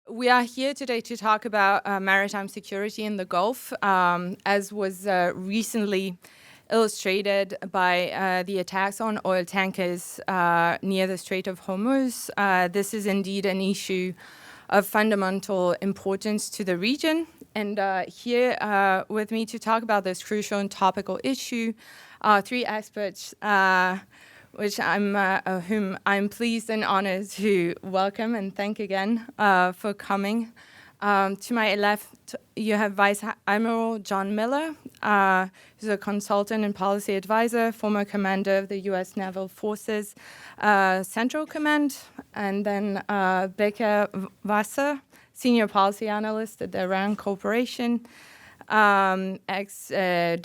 We are here today to talk about maritime security in the Gulf, as was recently illustrated by the attacks on oil tankers near the Strait of Hormuz. This is indeed an issue of fundamental importance to the region. And here with me to talk about this crucial and topical issue are three experts whom I'm pleased and honored to welcome and thank again for coming. To my left, you have Vice Admiral John Miller, who's a consultant and policy advisor, former commander of the U.S. Naval Forces Central Command, and then Becca Wasser, senior policy analyst at the Iran Corporation, ex-IIS and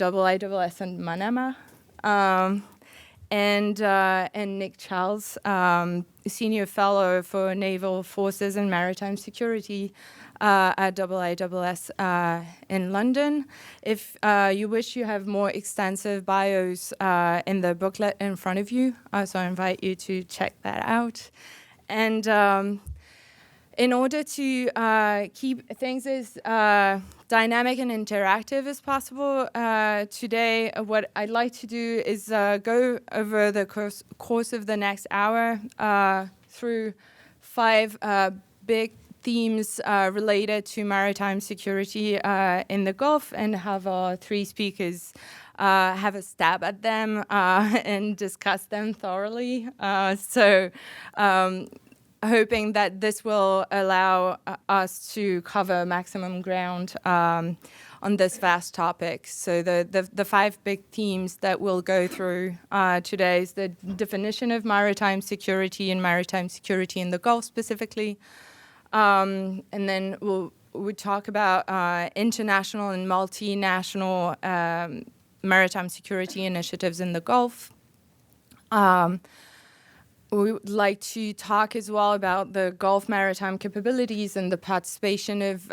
Manama. And Nick Charles, Senior Fellow for Naval Forces and Maritime Security at IIS in London. If you wish, you have more extensive bios in the booklet in front of you, so I invite you to check that out. And in order to keep things as dynamic and interactive as possible, today what I'd like to do is go over the course of the next hour through 5 big themes related to maritime security in the Gulf, and have our 3 speakers have a stab at them and discuss them thoroughly. Hoping that this will allow us to cover maximum ground on this vast topic. So the 5 big themes that we'll go through today is the definition of maritime security and maritime security in the Gulf specifically. And then we'll talk about international and multinational maritime security initiatives in the Gulf. We would like to talk as well about the Gulf maritime capabilities and the participation of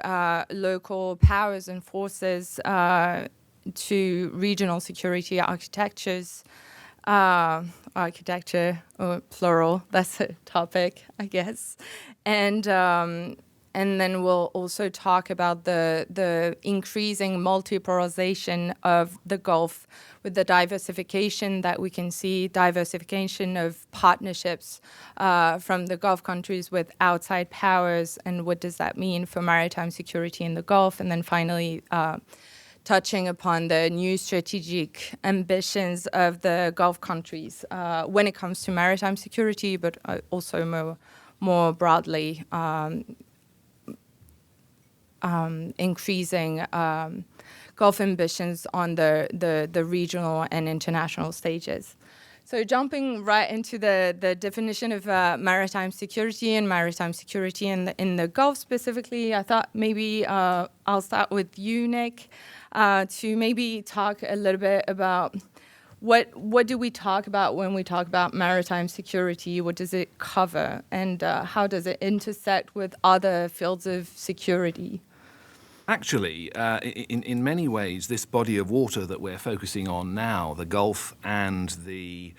local powers and forces to regional security architectures. Architecture, or plural, that's a topic, I guess. And then we'll also talk about the increasing multipolarization of the Gulf with the diversification that we can see, diversification of partnerships from the Gulf countries with outside powers, and what does that mean for maritime security in the Gulf? And then finally, touching upon the new strategic ambitions of the Gulf countries when it comes to maritime security, but also more broadly, increasing Gulf ambitions on the regional and international stages. So jumping right into the definition of maritime security and maritime security in the Gulf specifically, I thought maybe I'll start with you, Nick, to maybe talk a little bit about what do we talk about when we talk about maritime security? What does it cover? And how does it intersect with other fields of security? Actually, in many ways, this body of water that we're focusing on now, the Gulf and the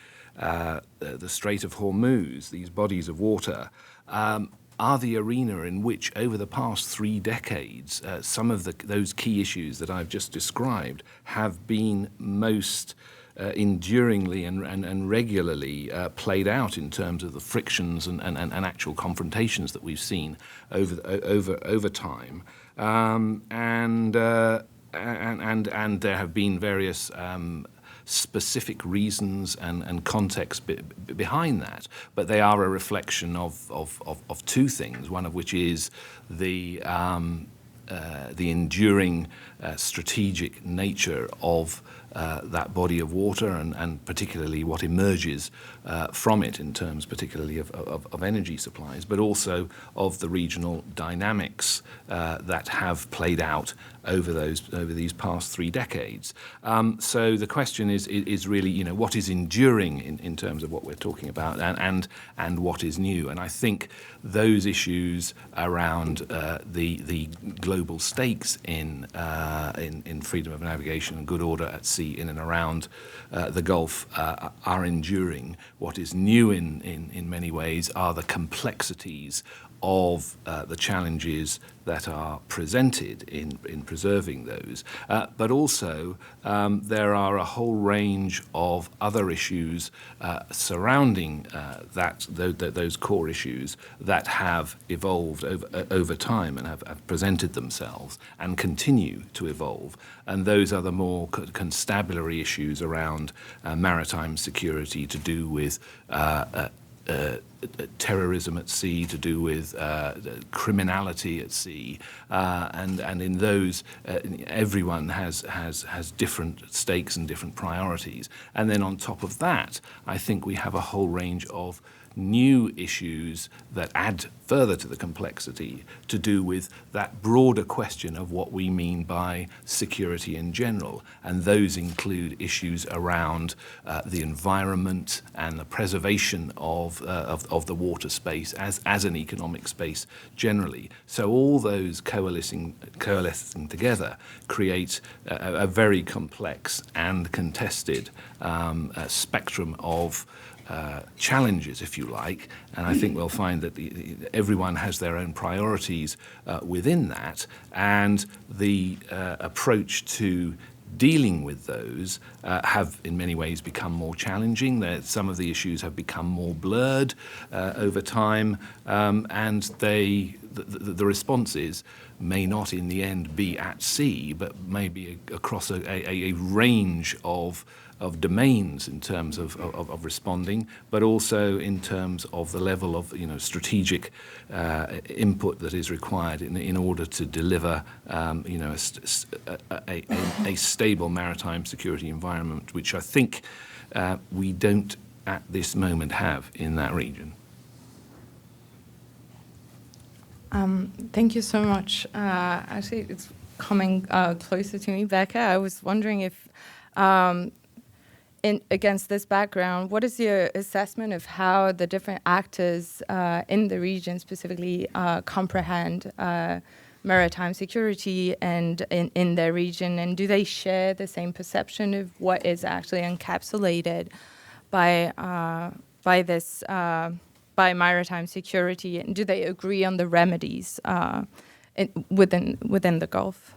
Strait of Hormuz, these bodies of water, are the arena in which, over the past 3 decades, some of those key issues that I've just described have been most enduringly and regularly played out in terms of the frictions and actual confrontations that we've seen over time. And there have been various specific reasons and context behind that, but they are a reflection of 2 things. One of which is the enduring strategic nature of that body of water, and particularly what emerges from it in terms particularly of energy supplies, but also of the regional dynamics that have played out over these past 3 decades. So the question is really, what is enduring in terms of what we're talking about, and what is new. And I think those issues around the global stakes in freedom of navigation and good order at sea in and around the Gulf are enduring. What is new in many ways are the complexities of the challenges that are presented in preserving those, but also there are a whole range of other issues surrounding those core issues that have evolved over time and have presented themselves and continue to evolve. And those are the more constabulary issues around maritime security, to do with terrorism at sea, to do with criminality at sea, and in those everyone has different stakes and different priorities. And then on top of that, I think we have a whole range of new issues that add further to the complexity, to do with that broader question of what we mean by security in general. And those include issues around the environment and the preservation of the water space as an economic space generally. So all those coalescing together create a very complex and contested spectrum of challenges, if you like, and I think we'll find that everyone has their own priorities within that, and the approach to dealing with those have in many ways become more challenging. Some of the issues have become more blurred over time, and the responses may not in the end be at sea, but maybe across a range of domains in terms of responding, but also in terms of the level of strategic input that is required in order to deliver a stable maritime security environment, which I think we don't at this moment have in that region. Thank you so much. Actually, it's coming closer to me, Becca. I was wondering if against this background, what is your assessment of how the different actors in the region specifically comprehend maritime security and in their region, and do they share the same perception of what is actually encapsulated by maritime security, and do they agree on the remedies within the Gulf?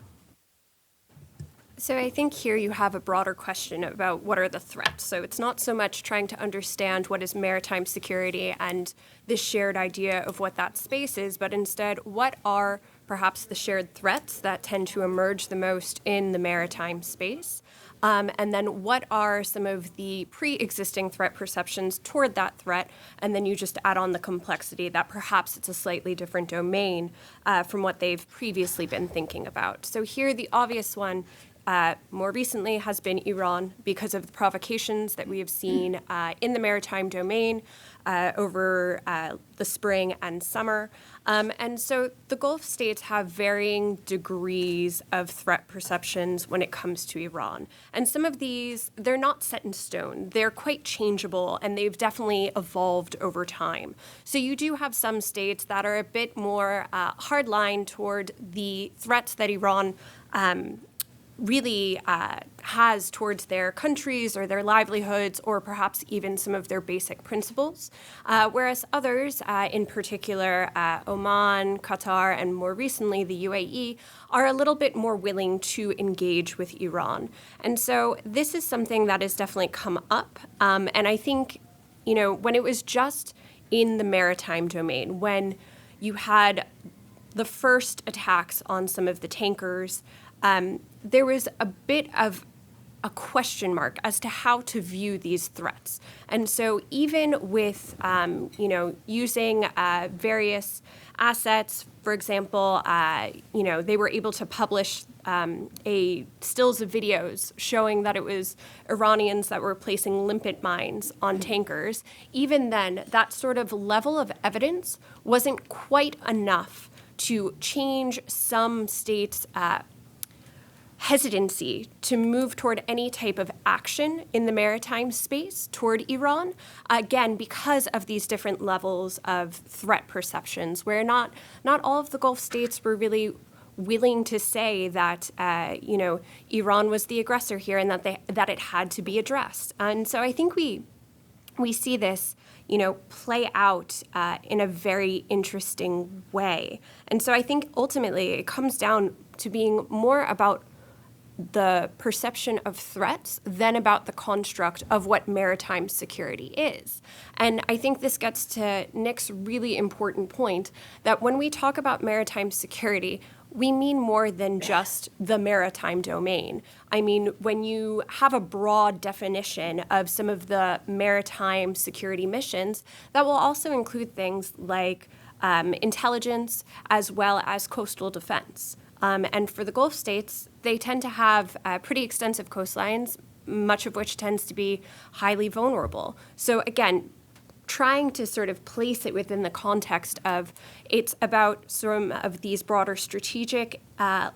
So I think here you have a broader question about what are the threats. So it's not so much trying to understand what is maritime security and this shared idea of what that space is, but instead what are perhaps the shared threats that tend to emerge the most in the maritime space. And then what are some of the pre-existing threat perceptions toward that threat? And then you just add on the complexity that perhaps it's a slightly different domain from what they've previously been thinking about. So here the obvious one more recently has been Iran, because of the provocations that we have seen in the maritime domain over the spring and summer. And so the Gulf states have varying degrees of threat perceptions when it comes to Iran. And some of these, they're not set in stone. They're quite changeable, and they've definitely evolved over time. So you do have some states that are a bit more hardline toward the threats that Iran really has towards their countries or their livelihoods, or perhaps even some of their basic principles, whereas others, in particular Oman, Qatar, and more recently the UAE, are a little bit more willing to engage with Iran. And so this is something that has definitely come up, and I think, when it was just in the maritime domain, when you had the first attacks on some of the tankers, there was a bit of a question mark as to how to view these threats. And so even with, using various assets, for example, they were able to publish stills of videos showing that it was Iranians that were placing limpet mines on tankers. Even then, that sort of level of evidence wasn't quite enough to change some states' hesitancy to move toward any type of action in the maritime space toward Iran, again, because of these different levels of threat perceptions, where not all of the Gulf states were really willing to say that, Iran was the aggressor here and that it had to be addressed. And so I think we see this, play out in a very interesting way. And so I think ultimately it comes down to being more about the perception of threats than about the construct of what maritime security is. And I think this gets to Nick's really important point that when we talk about maritime security, we mean more than just the maritime domain. I mean, when you have a broad definition of some of the maritime security missions, that will also include things like intelligence as well as coastal defense. And for the Gulf states, they tend to have pretty extensive coastlines, much of which tends to be highly vulnerable. So again, trying to sort of place it within the context of it's about some of these broader strategic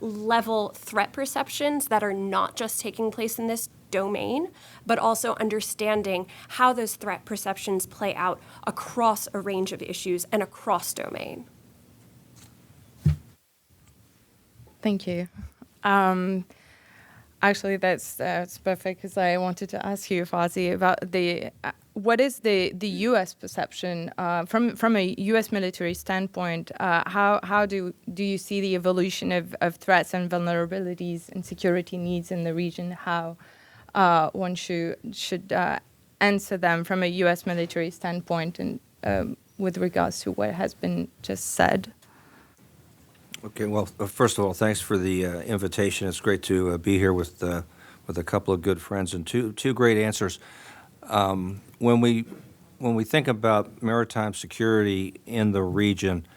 level threat perceptions that are not just taking place in this domain, but also understanding how those threat perceptions play out across a range of issues and across domain. Thank you. Actually, that's perfect because I wanted to ask you, Fazi, about what is the U.S. perception from a U.S. military standpoint? How do you see the evolution of threats and vulnerabilities and security needs in the region? How one should answer them from a U.S. military standpoint, and with regards to what has been just said. Okay, well, first of all, thanks for the invitation. It's great to be here with a couple of good friends and two great answers. When we think about maritime security in the region,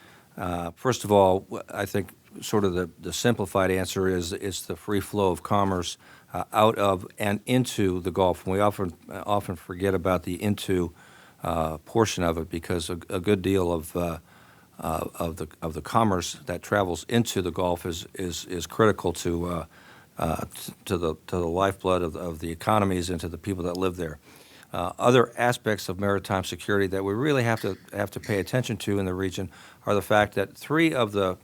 first of all, I think sort of the simplified answer is the free flow of commerce out of and into the Gulf. And we often forget about the into portion of it because a good deal of the commerce that travels into the Gulf is critical to the lifeblood of the economies and to the people that live there. Other aspects of maritime security that we really have to pay attention to in the region are the fact that 3 of the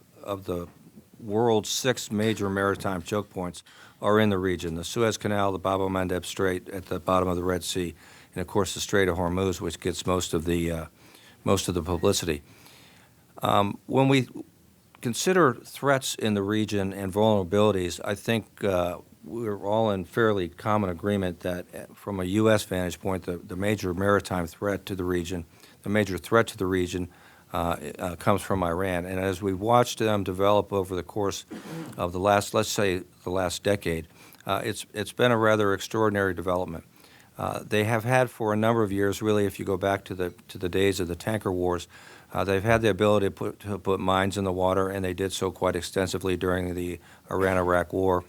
world's 6 major maritime choke points are in the region: the Suez Canal, the Bab el-Mandeb Strait at the bottom of the Red Sea, and of course the Strait of Hormuz, which gets most of the publicity. When we consider threats in the region and vulnerabilities, I think we're all in fairly common agreement that from a U.S. vantage point, the major maritime threat to the region, comes from Iran. And as we've watched them develop over the course of the last, let's say, the last decade, it's been a rather extraordinary development. They have had for a number of years, really, if you go back to the days of the tanker wars, they've had the ability to put mines in the water, and they did so quite extensively during the Iran-Iraq War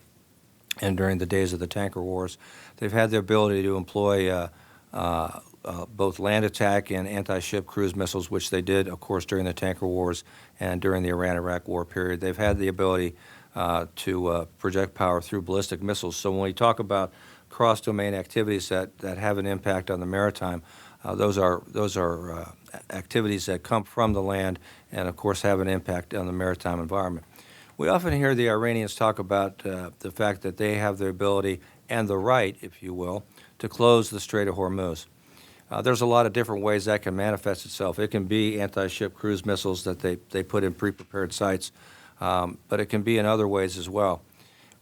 and during the days of the tanker wars. They've had the ability to employ both land attack and anti-ship cruise missiles, which they did, of course, during the tanker wars and during the Iran-Iraq War period. They've had the ability to project power through ballistic missiles. So when we talk about cross-domain activities that have an impact on the maritime, those are activities that come from the land and, of course, have an impact on the maritime environment. We often hear the Iranians talk about the fact that they have the ability and the right, if you will, to close the Strait of Hormuz. There's a lot of different ways that can manifest itself. It can be anti-ship cruise missiles that they put in pre-prepared sites, but it can be in other ways as well.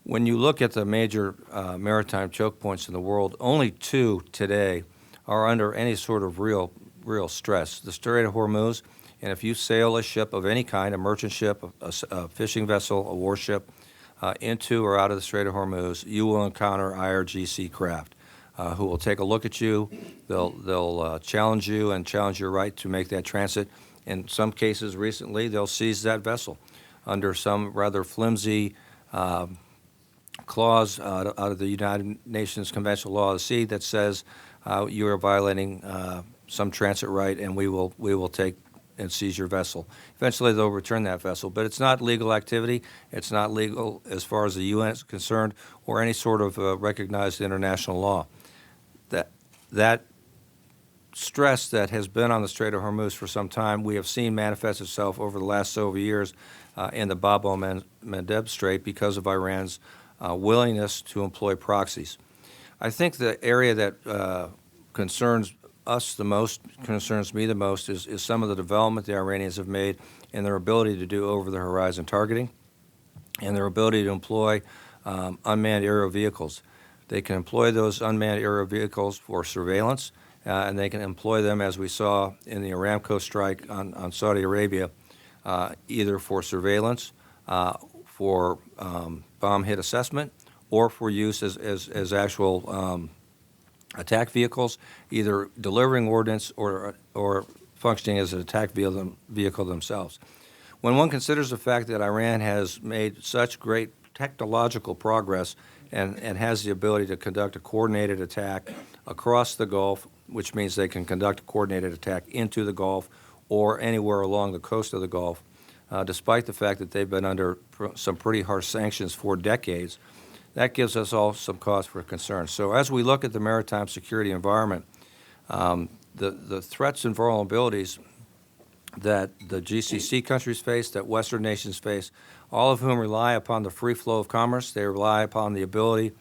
When you look at the major maritime choke points in the world, only 2 today are under any sort of real stress. The Strait of Hormuz, and if you sail a ship of any kind, a merchant ship, a fishing vessel, a warship, into or out of the Strait of Hormuz, you will encounter IRGC craft who will take a look at you. They'll challenge you and challenge your right to make that transit. In some cases recently, they'll seize that vessel under some rather flimsy clause out of the United Nations Conventional Law of the Sea that says you are violating some transit right, and we will take and seize your vessel. Eventually, they'll return that vessel, but it's not legal activity. It's not legal as far as the UN is concerned or any sort of recognized international law. That stress that has been on the Strait of Hormuz for some time, we have seen manifest itself over the last several years in the Bab el-Mandeb Strait because of Iran's willingness to employ proxies. I think the area that concerns us the most, concerns me the most, is some of the development the Iranians have made in their ability to do over-the-horizon targeting and their ability to employ unmanned aerial vehicles. They can employ those unmanned aerial vehicles for surveillance, and they can employ them, as we saw in the Aramco strike on Saudi Arabia, either for surveillance, for bomb hit assessment, or for use as actual attack vehicles, either delivering ordnance or functioning as an attack vehicle themselves. When one considers the fact that Iran has made such great technological progress and has the ability to conduct a coordinated attack across the Gulf, which means they can conduct a coordinated attack into the Gulf or anywhere along the coast of the Gulf, despite the fact that they've been under some pretty harsh sanctions for decades, that gives us all some cause for concern. So as we look at the maritime security environment, the threats and vulnerabilities that the GCC countries face, that Western nations face, all of whom rely upon the free flow of commerce. They rely upon the ability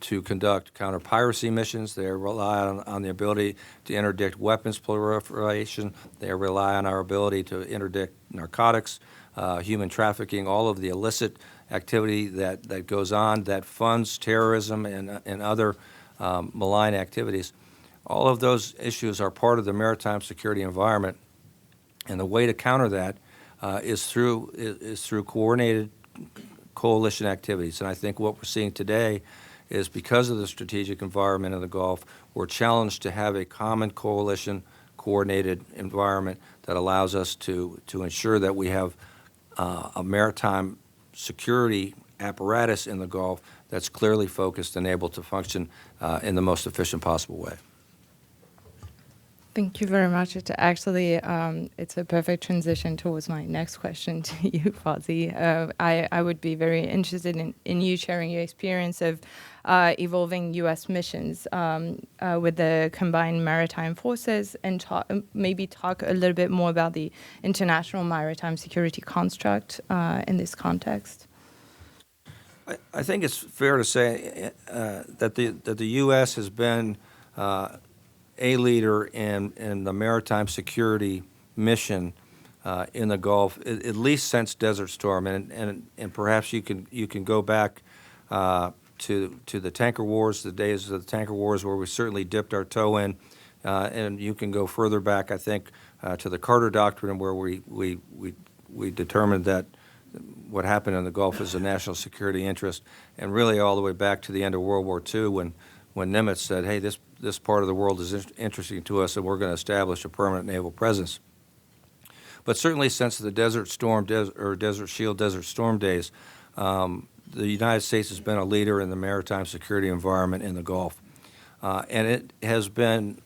to conduct counter-piracy missions. They rely on the ability to interdict weapons proliferation. They rely on our ability to interdict narcotics, human trafficking, all of the illicit activity that goes on that funds terrorism and other malign activities. All of those issues are part of the maritime security environment, and the way to counter that is through coordinated coalition activities. And I think what we're seeing today is, because of the strategic environment of the Gulf, we're challenged to have a common coalition coordinated environment that allows us to ensure that we have a maritime security apparatus in the Gulf that's clearly focused and able to function in the most efficient possible way. Thank you very much. It's actually, it's a perfect transition towards my next question to you, Fozzie. I would be very interested in you sharing your experience of evolving U.S. missions with the combined maritime forces, and maybe talk a little bit more about the international maritime security construct in this context. I think it's fair to say that the U.S. has been a leader in the maritime security mission in the Gulf, at least since Desert Storm, and perhaps you can go back to the tanker wars, the days of the tanker wars, where we certainly dipped our toe in, and you can go further back, I think, to the Carter Doctrine, where we determined that what happened in the Gulf is a national security interest, and really all the way back to the end of World War II, when Nimitz said, hey, this part of the world is interesting to us, and we're going to establish a permanent naval presence. But certainly since the Desert Storm, Desert Shield, Desert Storm days, the United States has been a leader in the maritime security environment in the Gulf. And it has been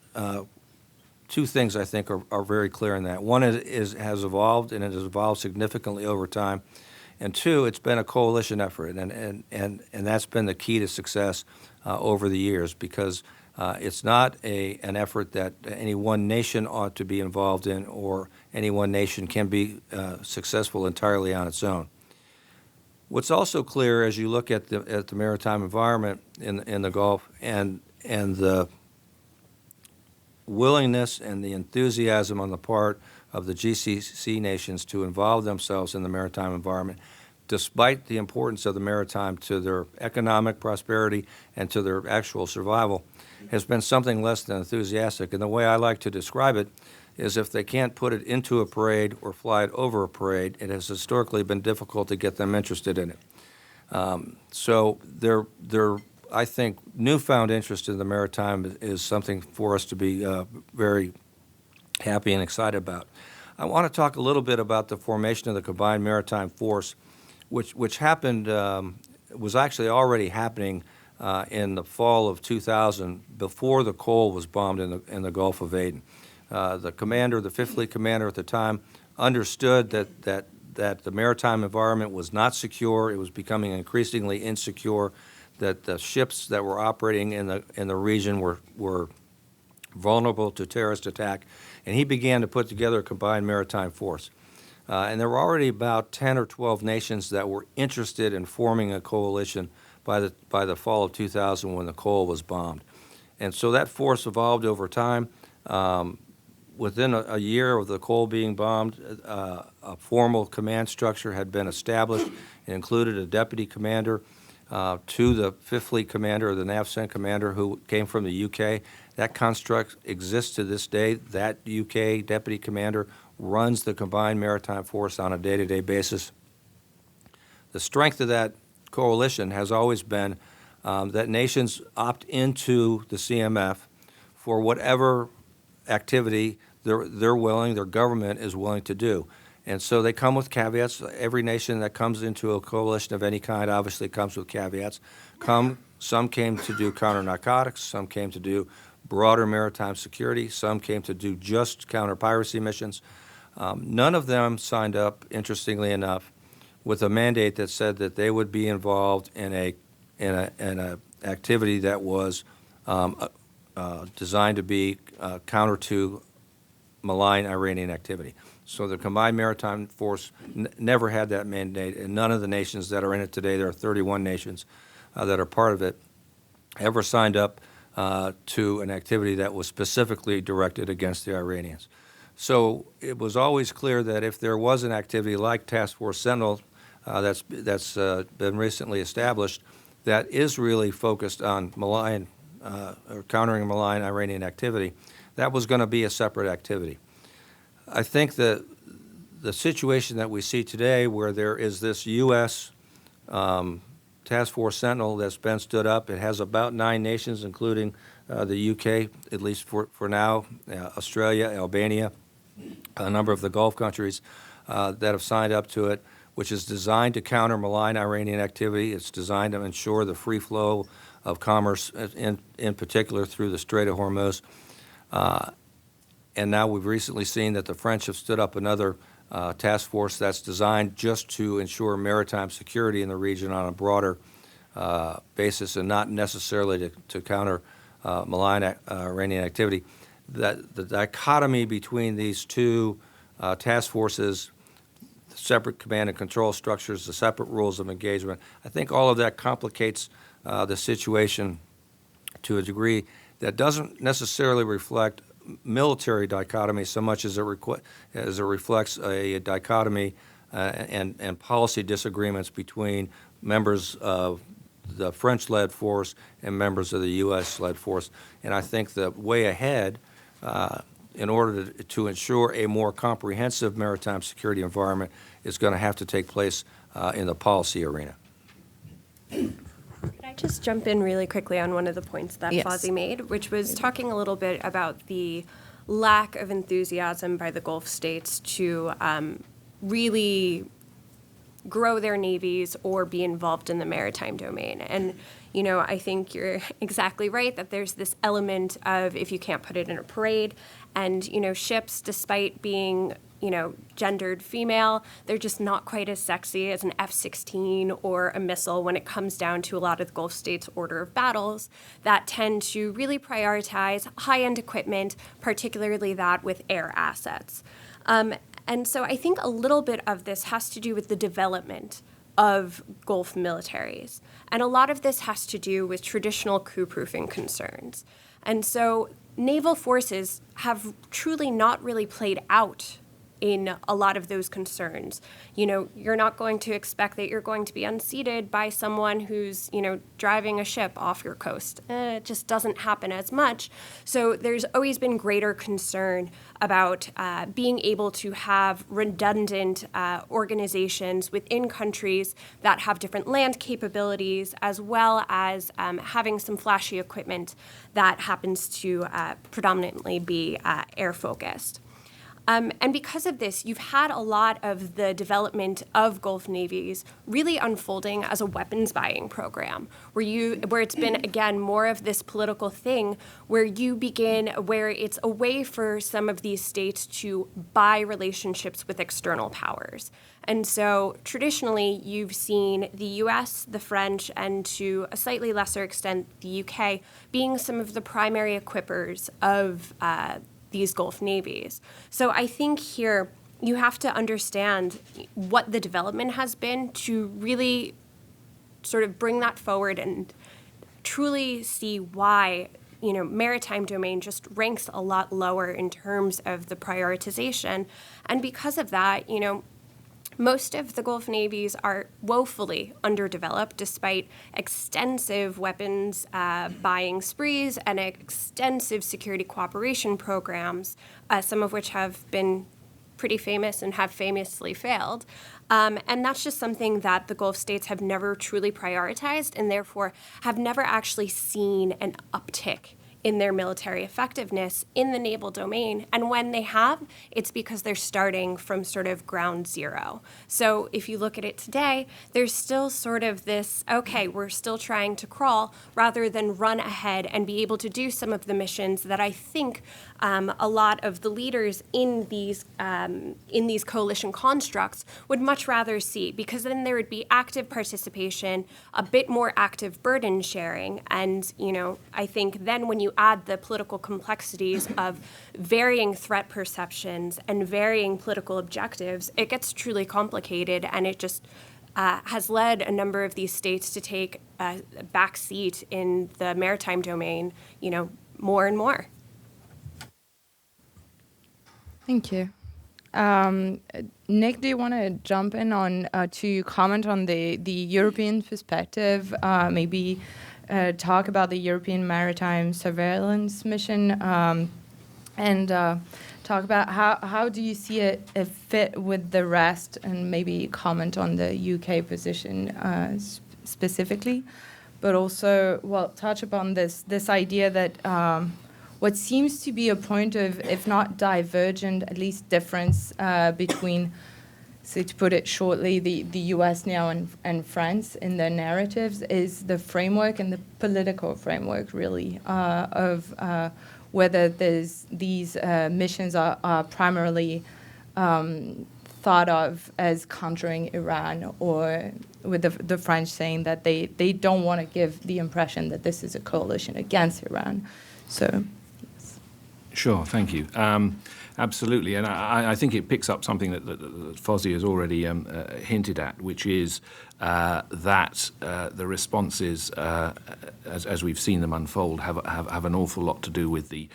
two things I think are very clear in that. One has evolved, and it has evolved significantly over time. And two, it's been a coalition effort, and that's been the key to success over the years, because it's not an effort that any one nation ought to be involved in, or any one nation can be successful entirely on its own. What's also clear as you look at the maritime environment in the Gulf, and the willingness and the enthusiasm on the part of the GCC nations to involve themselves in the maritime environment, despite the importance of the maritime to their economic prosperity and to their actual survival, has been something less than enthusiastic. And the way I like to describe it is, if they can't put it into a parade or fly it over a parade, it has historically been difficult to get them interested in it. So I think newfound interest in the maritime is something for us to be very happy and excited about. I want to talk a little bit about the formation of the Combined Maritime Force, which happened, was actually already happening in the fall of 2000, before the Cole was bombed in the Gulf of Aden. The commander, the Fifth Fleet commander at the time, understood that the maritime environment was not secure. It was becoming increasingly insecure, that the ships that were operating in the region were vulnerable to terrorist attack, and he began to put together a combined maritime force. And there were already about 10 or 12 nations that were interested in forming a coalition by the fall of 2000, when the Cole was bombed. And so that force evolved over time. Within a year of the Cole being bombed, a formal command structure had been established. It included a deputy commander to the Fifth Fleet commander, or the NAVCENT commander, who came from the UK. That construct exists to this day. That UK deputy commander runs the combined maritime force on a day-to-day basis. The strength of that coalition has always been that nations opt into the CMF for whatever activity their government is willing to do. And so they come with caveats. Every nation that comes into a coalition of any kind obviously comes with caveats. Some came to do counter-narcotics, some came to do broader maritime security, some came to do just counter-piracy missions. None of them signed up, interestingly enough, with a mandate that said that they would be involved in a activity that was designed to be counter to malign Iranian activity. So the combined maritime force never had that mandate, and none of the nations that are in it today, there are 31 nations that are part of it, ever signed up to an activity that was specifically directed against the Iranians. So it was always clear that if there was an activity like Task Force Sentinel that's been recently established that is really focused on malign or countering malign Iranian activity, that was going to be a separate activity. I think that the situation that we see today, where there is this U.S. Task Force Sentinel that's been stood up, it has about 9 nations, including the U.K., at least for now, Australia, Albania, a number of the Gulf countries that have signed up to it, which is designed to counter malign Iranian activity. It's designed to ensure the free flow of commerce, in particular through the Strait of Hormuz. And now we've recently seen that the French have stood up another task force that's designed just to ensure maritime security in the region on a broader basis, and not necessarily to counter malign Iranian activity. That the dichotomy between these two task forces, the separate command and control structures, the separate rules of engagement, I think all of that complicates the situation to a degree that doesn't necessarily reflect military dichotomy so much as it reflects a dichotomy and policy disagreements between members of the French-led force and members of the U.S.-led force. And I think the way ahead, in order to ensure a more comprehensive maritime security environment, is going to have to take place in the policy arena. Could I just jump in really quickly on one of the points that Yes. Fozzie made, which was talking a little bit about the lack of enthusiasm by the Gulf states to really grow their navies or be involved in the maritime domain. And, you know, I think you're exactly right that there's this element of if you can't put it in a parade, and, you know, ships, despite being, you know, gendered female, they're just not quite as sexy as an F-16 or a missile when it comes down to a lot of the Gulf states' order of battles that tend to really prioritize high-end equipment, particularly that with air assets. And so I think a little bit of this has to do with the development of Gulf militaries. And a lot of this has to do with traditional coup-proofing concerns. And so naval forces have truly not really played out in a lot of those concerns. You know, you're not going to expect that you're going to be unseated by someone who's, you know, driving a ship off your coast. It just doesn't happen as much. So there's always been greater concern about being able to have redundant organizations within countries that have different land capabilities, as well as having some flashy equipment that happens to predominantly be air-focused. And because of this, you've had a lot of the development of Gulf navies really unfolding as a weapons buying program, where it's been, again, more of this political thing where it's a way for some of these states to buy relationships with external powers. And so traditionally, you've seen the U.S., the French, and to a slightly lesser extent, the U.K., being some of the primary equippers of these Gulf navies. So I think here you have to understand what the development has been to really sort of bring that forward and truly see why maritime domain just ranks a lot lower in terms of the prioritization. And because of that, most of the Gulf navies are woefully underdeveloped despite extensive weapons buying sprees and extensive security cooperation programs, some of which have been pretty famous and have famously failed. And that's just something that the Gulf states have never truly prioritized and therefore have never actually seen an uptick in their military effectiveness in the naval domain. And when they have, it's because they're starting from sort of ground zero. So if you look at it today, there's still sort of this, okay, we're still trying to crawl rather than run ahead and be able to do some of the missions that I think a lot of the leaders in these coalition constructs would much rather see, because then there would be active participation, a bit more active burden sharing. And, I think then when you add the political complexities of varying threat perceptions and varying political objectives, it gets truly complicated, and it just has led a number of these states to take a back seat in the maritime domain, more and more. Thank you. Nick, do you want to jump in on to comment on the European perspective, maybe talk about the European Maritime Surveillance Mission, and talk about how do you see it fit with the rest, and maybe comment on the UK position specifically, but also, touch upon this idea that what seems to be a point of, if not divergent, at least difference between, so to put it shortly, the US now and France in their narratives is the framework and the political framework, really, of whether these missions are primarily thought of as countering Iran, or with the French saying that they don't want to give the impression that this is a coalition against Iran. So. Sure, thank you. Absolutely, and I think it picks up something that Fozzie has already hinted at, which is that the responses, as we've seen them unfold, have an awful lot to do with the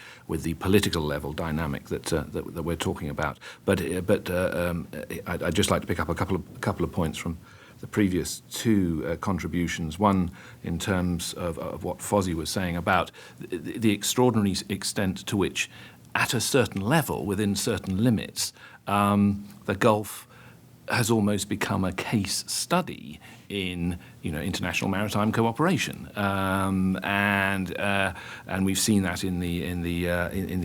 political level dynamic that we're talking about. But I'd just like to pick up a couple of points from the previous two contributions. One in terms of what Fozzie was saying about the extraordinary extent to which, at a certain level, within certain limits, the Gulf has almost become a case study in international maritime cooperation, and we've seen that in the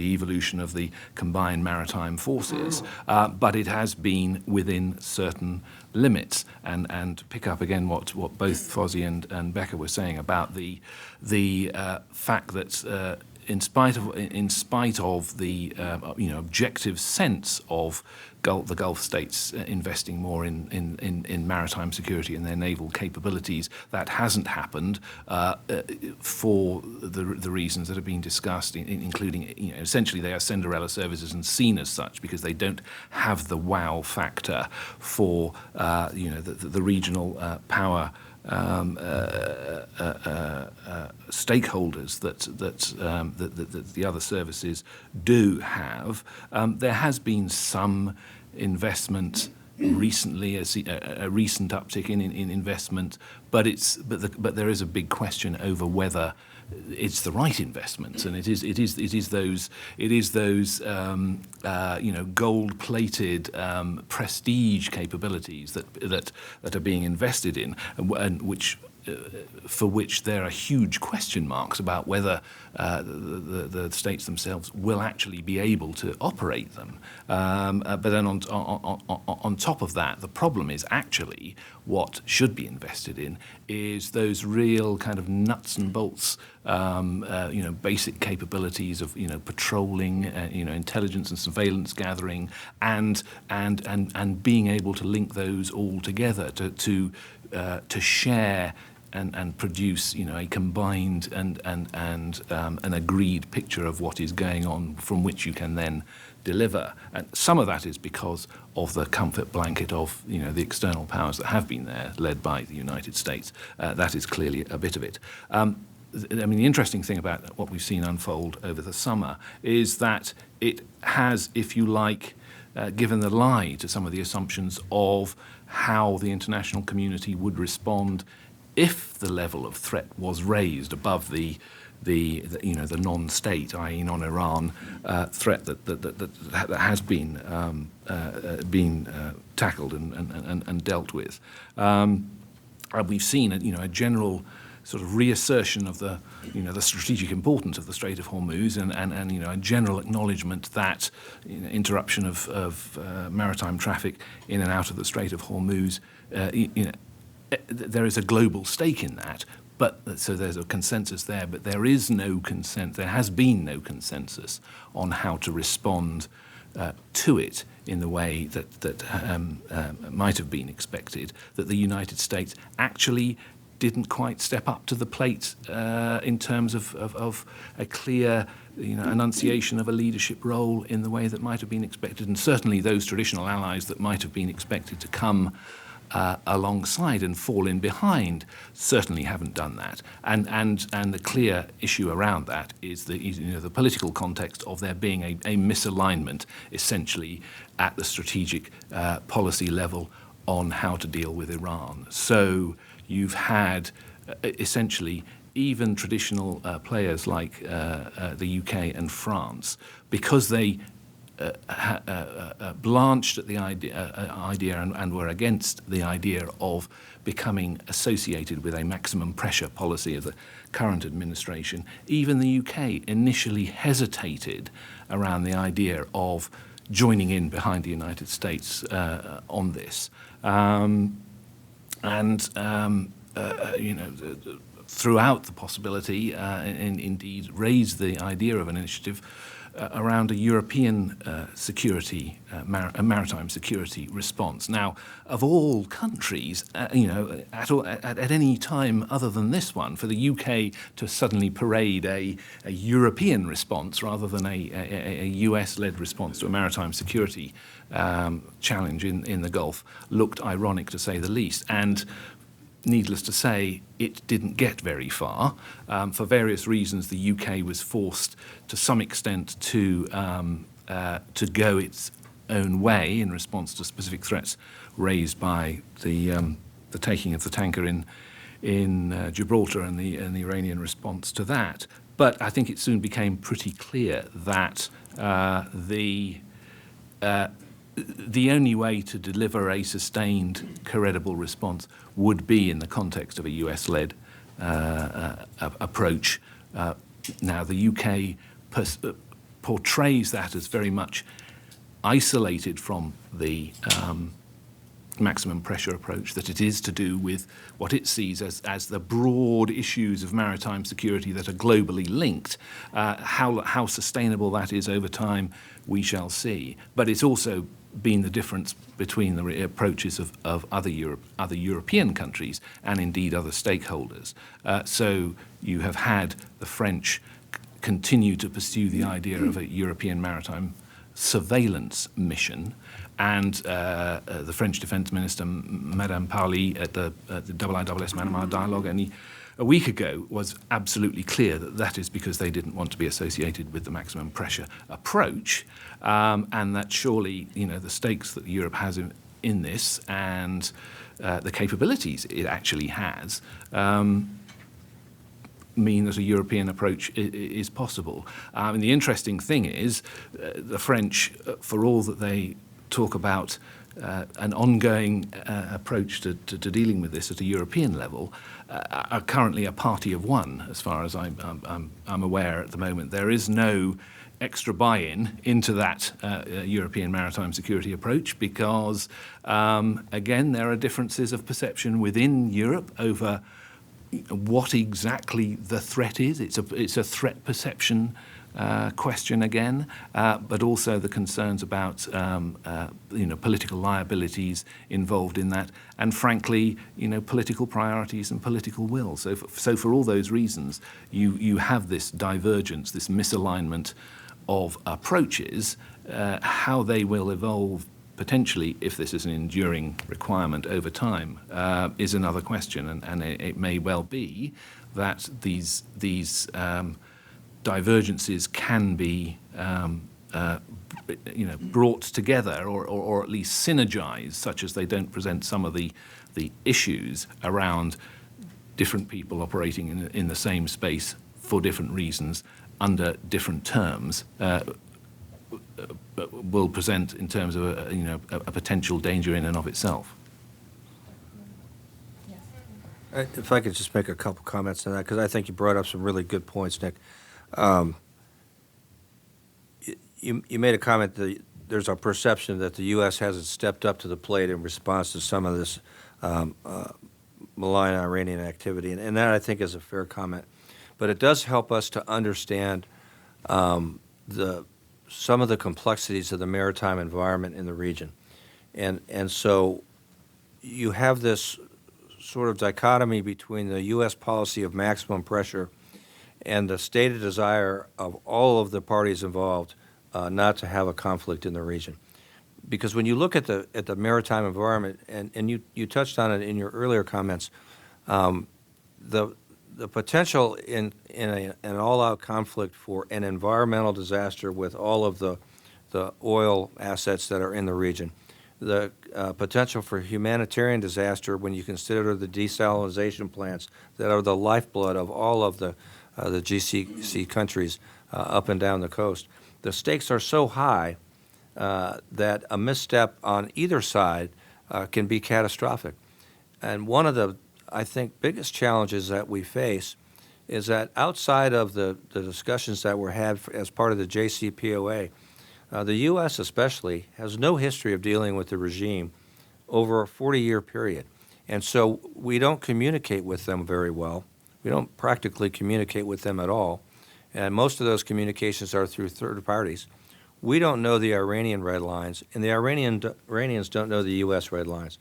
evolution of the combined maritime forces. But it has been within certain limits, and to pick up again what both Fozzie and Becca were saying about the fact that. In spite of the objective sense of the Gulf states investing more in maritime security and their naval capabilities, that hasn't happened for the reasons that have been discussed, including essentially they are Cinderella services and seen as such because they don't have the wow factor for the regional power. Stakeholders that the other services do have. There has been some investment recently, a recent uptick in investment, but there is a big question over whether it's the right investments, and it is those gold-plated prestige capabilities that are being invested in, and which. For which there are huge question marks about whether the states themselves will actually be able to operate them. But then on top of that, the problem is actually what should be invested in is those real kind of nuts and bolts, basic capabilities of patrolling, intelligence and surveillance gathering, and being able to link those all together to share. And produce, a combined and an agreed picture of what is going on, from which you can then deliver. And some of that is because of the comfort blanket of, the external powers that have been there, led by the United States. That is clearly a bit of it. I mean, the interesting thing about what we've seen unfold over the summer is that it has, if you like, given the lie to some of the assumptions of how the international community would respond if the level of threat was raised above the non-state, i.e., non-Iran threat that has been tackled and dealt with. We've seen a general sort of reassertion of the strategic importance of the Strait of Hormuz and a general acknowledgement that interruption of maritime traffic in and out of the Strait of Hormuz, there is a global stake in that. But so there's a consensus there, but there is no consent. There has been no consensus on how to respond to it in the way that might have been expected. That the United States actually didn't quite step up to the plate in terms of a clear enunciation of a leadership role in the way that might have been expected, and certainly those traditional allies that might have been expected to come alongside and fall in behind certainly haven't done that, and the clear issue around that is the political context of there being a misalignment essentially at the strategic policy level on how to deal with Iran. So you've had essentially even traditional players like the UK and France, because they blanched at the idea and were against the idea of becoming associated with a maximum pressure policy of the current administration. Even the UK initially hesitated around the idea of joining in behind the United States on this. Throughout the possibility, and indeed raised the idea of an initiative around a European a maritime security response. Now, of all countries, at any time other than this one, for the UK to suddenly parade a European response rather than a US-led response to a maritime security challenge in the Gulf looked ironic, to say the least. And needless to say, it didn't get very far. For various reasons, the UK was forced, to some extent, to go its own way in response to specific threats raised by the taking of the tanker in Gibraltar and the Iranian response to that. But I think it soon became pretty clear that the only way to deliver a sustained, credible response would be in the context of a US-led approach. Now, the UK portrays that as very much isolated from the maximum pressure approach, that it is to do with what it sees as the broad issues of maritime security that are globally linked. How sustainable that is over time, we shall see. But it's also been the difference between the approaches of other European countries and indeed other stakeholders. So you have had the French continue to pursue the idea of a European maritime surveillance mission, and the French Defence Minister, Madame Parly, at the IISS Manama dialogue only a week ago, was absolutely clear that that is because they didn't want to be associated with the maximum pressure approach, and that surely the stakes that Europe has in this and the capabilities it actually has mean that a European approach is possible. And the interesting thing is the French, for all that they talk about an ongoing approach to dealing with this at a European level, are currently a party of one, as far as I'm aware at the moment. There is no extra buy-in into that European maritime security approach because, again, there are differences of perception within Europe over what exactly the threat is. It's a threat perception question again, but also the concerns about political liabilities involved in that, and frankly, political priorities and political will. So for all those reasons, you have this divergence, this misalignment of approaches. How they will evolve potentially, if this is an enduring requirement over time, is another question. And it may well be that these divergences can be brought together or at least synergized, such as they don't present some of the issues around different people operating in the same space for different reasons under different terms. Will present in terms of a potential danger in and of itself. If I could just make a couple comments on that, because I think you brought up some really good points, Nick. You made a comment that there's a perception that the U.S. hasn't stepped up to the plate in response to some of this malign Iranian activity, and that I think is a fair comment. But it does help us to understand some of the complexities of the maritime environment in the region. And so you have this sort of dichotomy between the U.S. policy of maximum pressure and the stated desire of all of the parties involved not to have a conflict in the region. Because when you look at the maritime environment, and you touched on it in your earlier comments, the potential in an all-out conflict for an environmental disaster with all of the oil assets that are in the region, the potential for humanitarian disaster when you consider the desalination plants that are the lifeblood of all of the GCC countries up and down the coast. The stakes are so high that a misstep on either side can be catastrophic. And one of the, I think, biggest challenges that we face is that outside of the discussions that were had as part of the JCPOA, the U.S. especially has no history of dealing with the regime over a 40-year period. And so we don't communicate with them very well. We don't practically communicate with them at all. And most of those communications are through third parties. We don't know the Iranian red lines, and the Iranians don't know the U.S. red lines.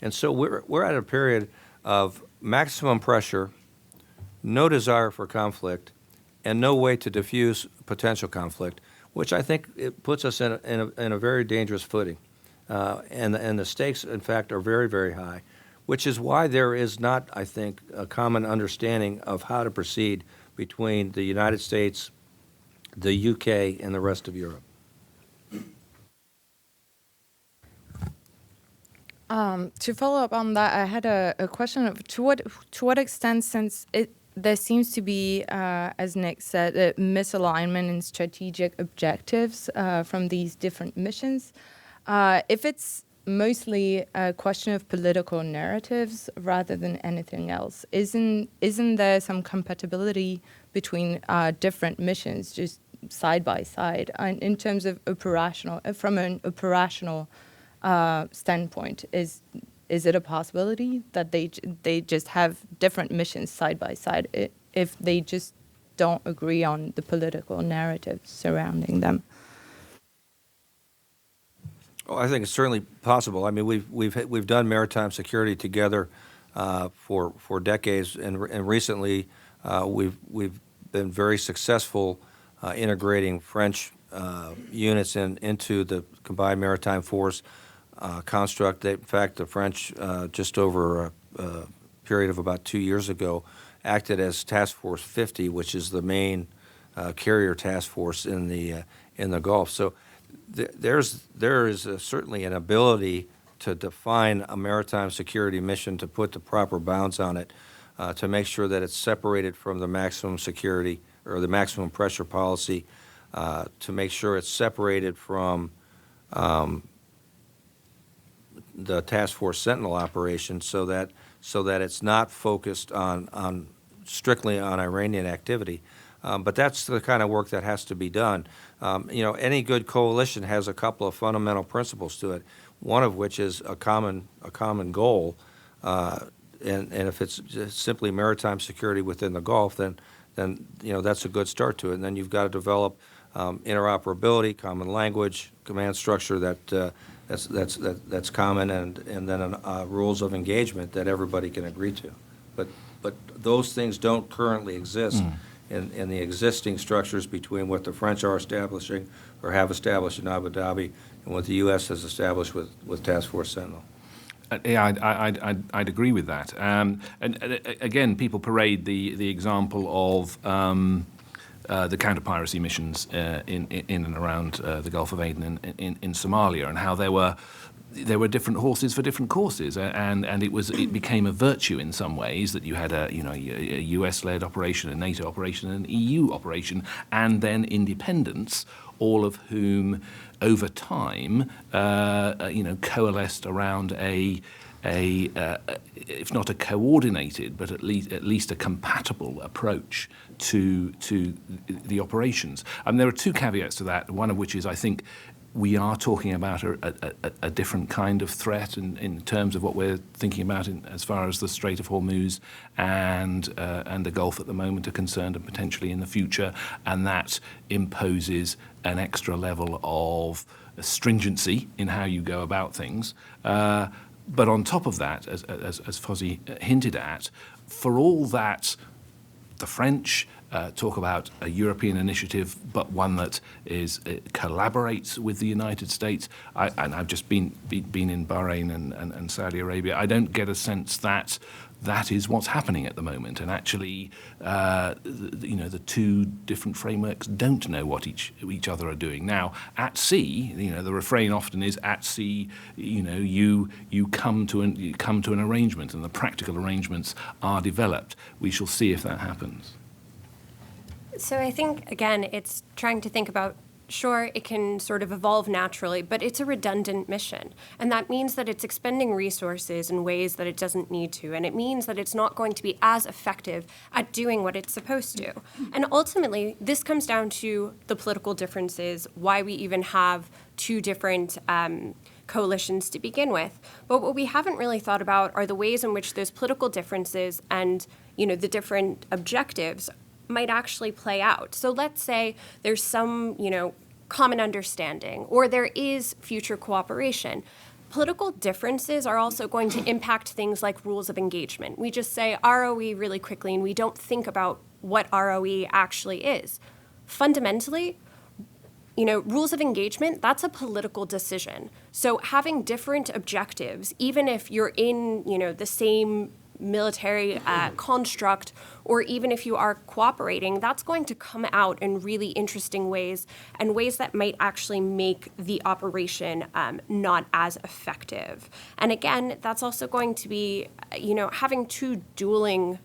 And so we're at a period of maximum pressure, no desire for conflict, and no way to diffuse potential conflict, which I think it puts us in a very dangerous footing. And the stakes, in fact, are very, very high, which is why there is not, I think, a common understanding of how to proceed between the United States, the UK, and the rest of Europe. To follow up on that, I had a question of to what extent, since there seems to be, as Nick said, a misalignment in strategic objectives from these different missions, if it's mostly a question of political narratives rather than anything else, isn't there some compatibility between different missions, just side by side, in terms of from an operational standpoint? Is it a possibility that they just have different missions side by side if they just don't agree on the political narratives surrounding them? Oh, I think it's certainly possible. I mean, we've done maritime security together for decades, and recently we've been very successful integrating French units into the combined maritime force construct. In fact, the French, just over a period of about 2 years ago, acted as Task Force 50, which is the main carrier task force in the Gulf. So there is certainly an ability to define a maritime security mission, to put the proper bounds on it, to make sure that it's separated from the maximum security or the maximum pressure policy, to make sure it's separated from the Task Force Sentinel operation, so that it's not focused on strictly on Iranian activity. But that's the kind of work that has to be done. Any good coalition has a couple of fundamental principles to it, one of which is a common goal. And if it's just simply maritime security within the Gulf, then that's a good start to it. And then you've got to develop interoperability, common language, command structure that's common, and then rules of engagement that everybody can agree to. But those things don't currently exist in the existing structures between what the French are establishing or have established in Abu Dhabi and what the U.S. has established with Task Force Sentinel. Yeah, I'd agree with that. And again, people parade the example of the counter-piracy missions in and around the Gulf of Aden in Somalia, and how there were different horses for different courses, and it became a virtue in some ways that you had a US-led operation, a NATO operation, an EU operation, and then independents, all of whom over time coalesced around a if not a coordinated, but at least a compatible approach to the operations. And there are two caveats to that, one of which is I think we are talking about a different kind of threat in terms of what we're thinking about as far as the Strait of Hormuz and the Gulf at the moment are concerned, and potentially in the future, and that imposes an extra level of stringency in how you go about things. But on top of that, as Fozzie hinted at, for all that the French talk about a European initiative, but one that collaborates with the United States. And I've just been in Bahrain and Saudi Arabia. I don't get a sense that that is what's happening at the moment. And actually, the two different frameworks don't know what each other are doing. Now, at sea, the refrain often is, at sea, you come to an arrangement, and the practical arrangements are developed. We shall see if that happens. So I think, again, it's trying to think about, sure, it can sort of evolve naturally, but it's a redundant mission. And that means that it's expending resources in ways that it doesn't need to. And it means that it's not going to be as effective at doing what it's supposed to. And ultimately, this comes down to the political differences, why we even have two different coalitions to begin with. But what we haven't really thought about are the ways in which those political differences and, the different objectives might actually play out. So let's say there's some, common understanding, or there is future cooperation. Political differences are also going to impact things like rules of engagement. We just say ROE really quickly, and we don't think about what ROE actually is. Fundamentally, rules of engagement, that's a political decision. So having different objectives, even if you're in, the same military construct, or even if you are cooperating, that's going to come out in really interesting ways, and ways that might actually make the operation not as effective. And again, that's also going to be, having two dueling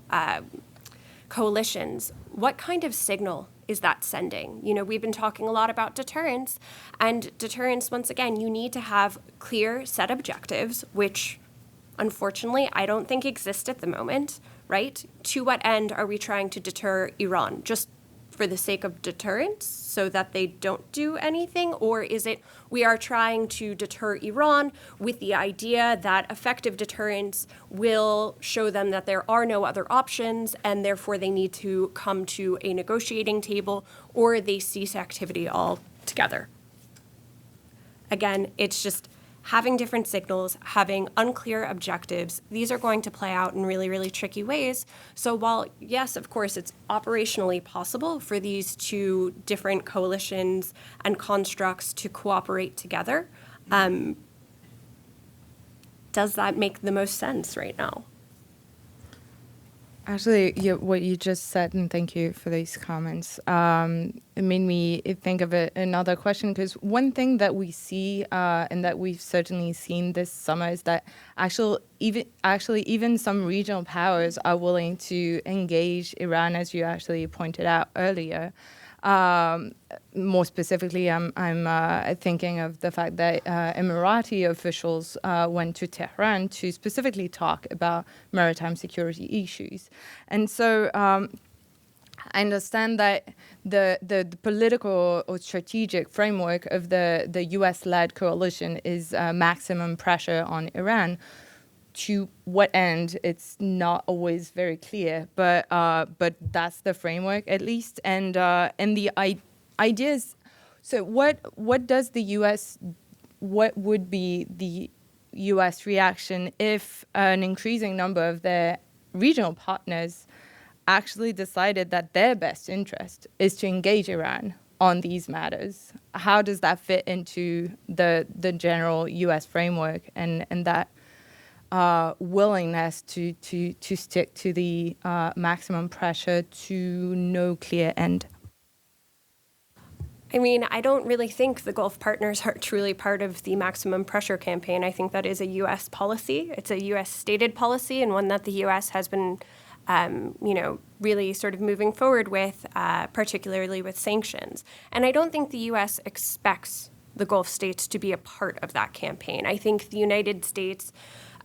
coalitions. What kind of signal is that sending? We've been talking a lot about deterrence, and deterrence, once again, you need to have clear set objectives, which unfortunately, I don't think exist at the moment, right? To what end are we trying to deter Iran? Just for the sake of deterrence, so that they don't do anything? Or is it we are trying to deter Iran with the idea that effective deterrence will show them that there are no other options, and therefore they need to come to a negotiating table, or they cease activity altogether? Again, it's just having different signals, having unclear objectives. These are going to play out in really, really tricky ways. So while, yes, of course, it's operationally possible for these two different coalitions and constructs to cooperate together, does that make the most sense right now? Actually, what you just said, and thank you for these comments, it made me think of another question, because one thing that we see and that we've certainly seen this summer is that even some regional powers are willing to engage Iran, as you actually pointed out earlier. More specifically, I'm thinking of the fact that Emirati officials went to Tehran to specifically talk about maritime security issues. And so I understand that the political or strategic framework of the US-led coalition is maximum pressure on Iran. To what end, it's not always very clear, but that's the framework at least. And the ideas. So what does the U.S. What would be the U.S. reaction if an increasing number of their regional partners actually decided that their best interest is to engage Iran on these matters. How does that fit into the general U.S. framework and that willingness to stick to the maximum pressure to no clear end? I mean, I don't really think the Gulf partners are truly part of the maximum pressure campaign. I think that is a U.S. policy. It's a U.S. stated policy, and one that the U.S. has been, really sort of moving forward with, particularly with sanctions. And I don't think the U.S. expects the Gulf states to be a part of that campaign. I think the United States,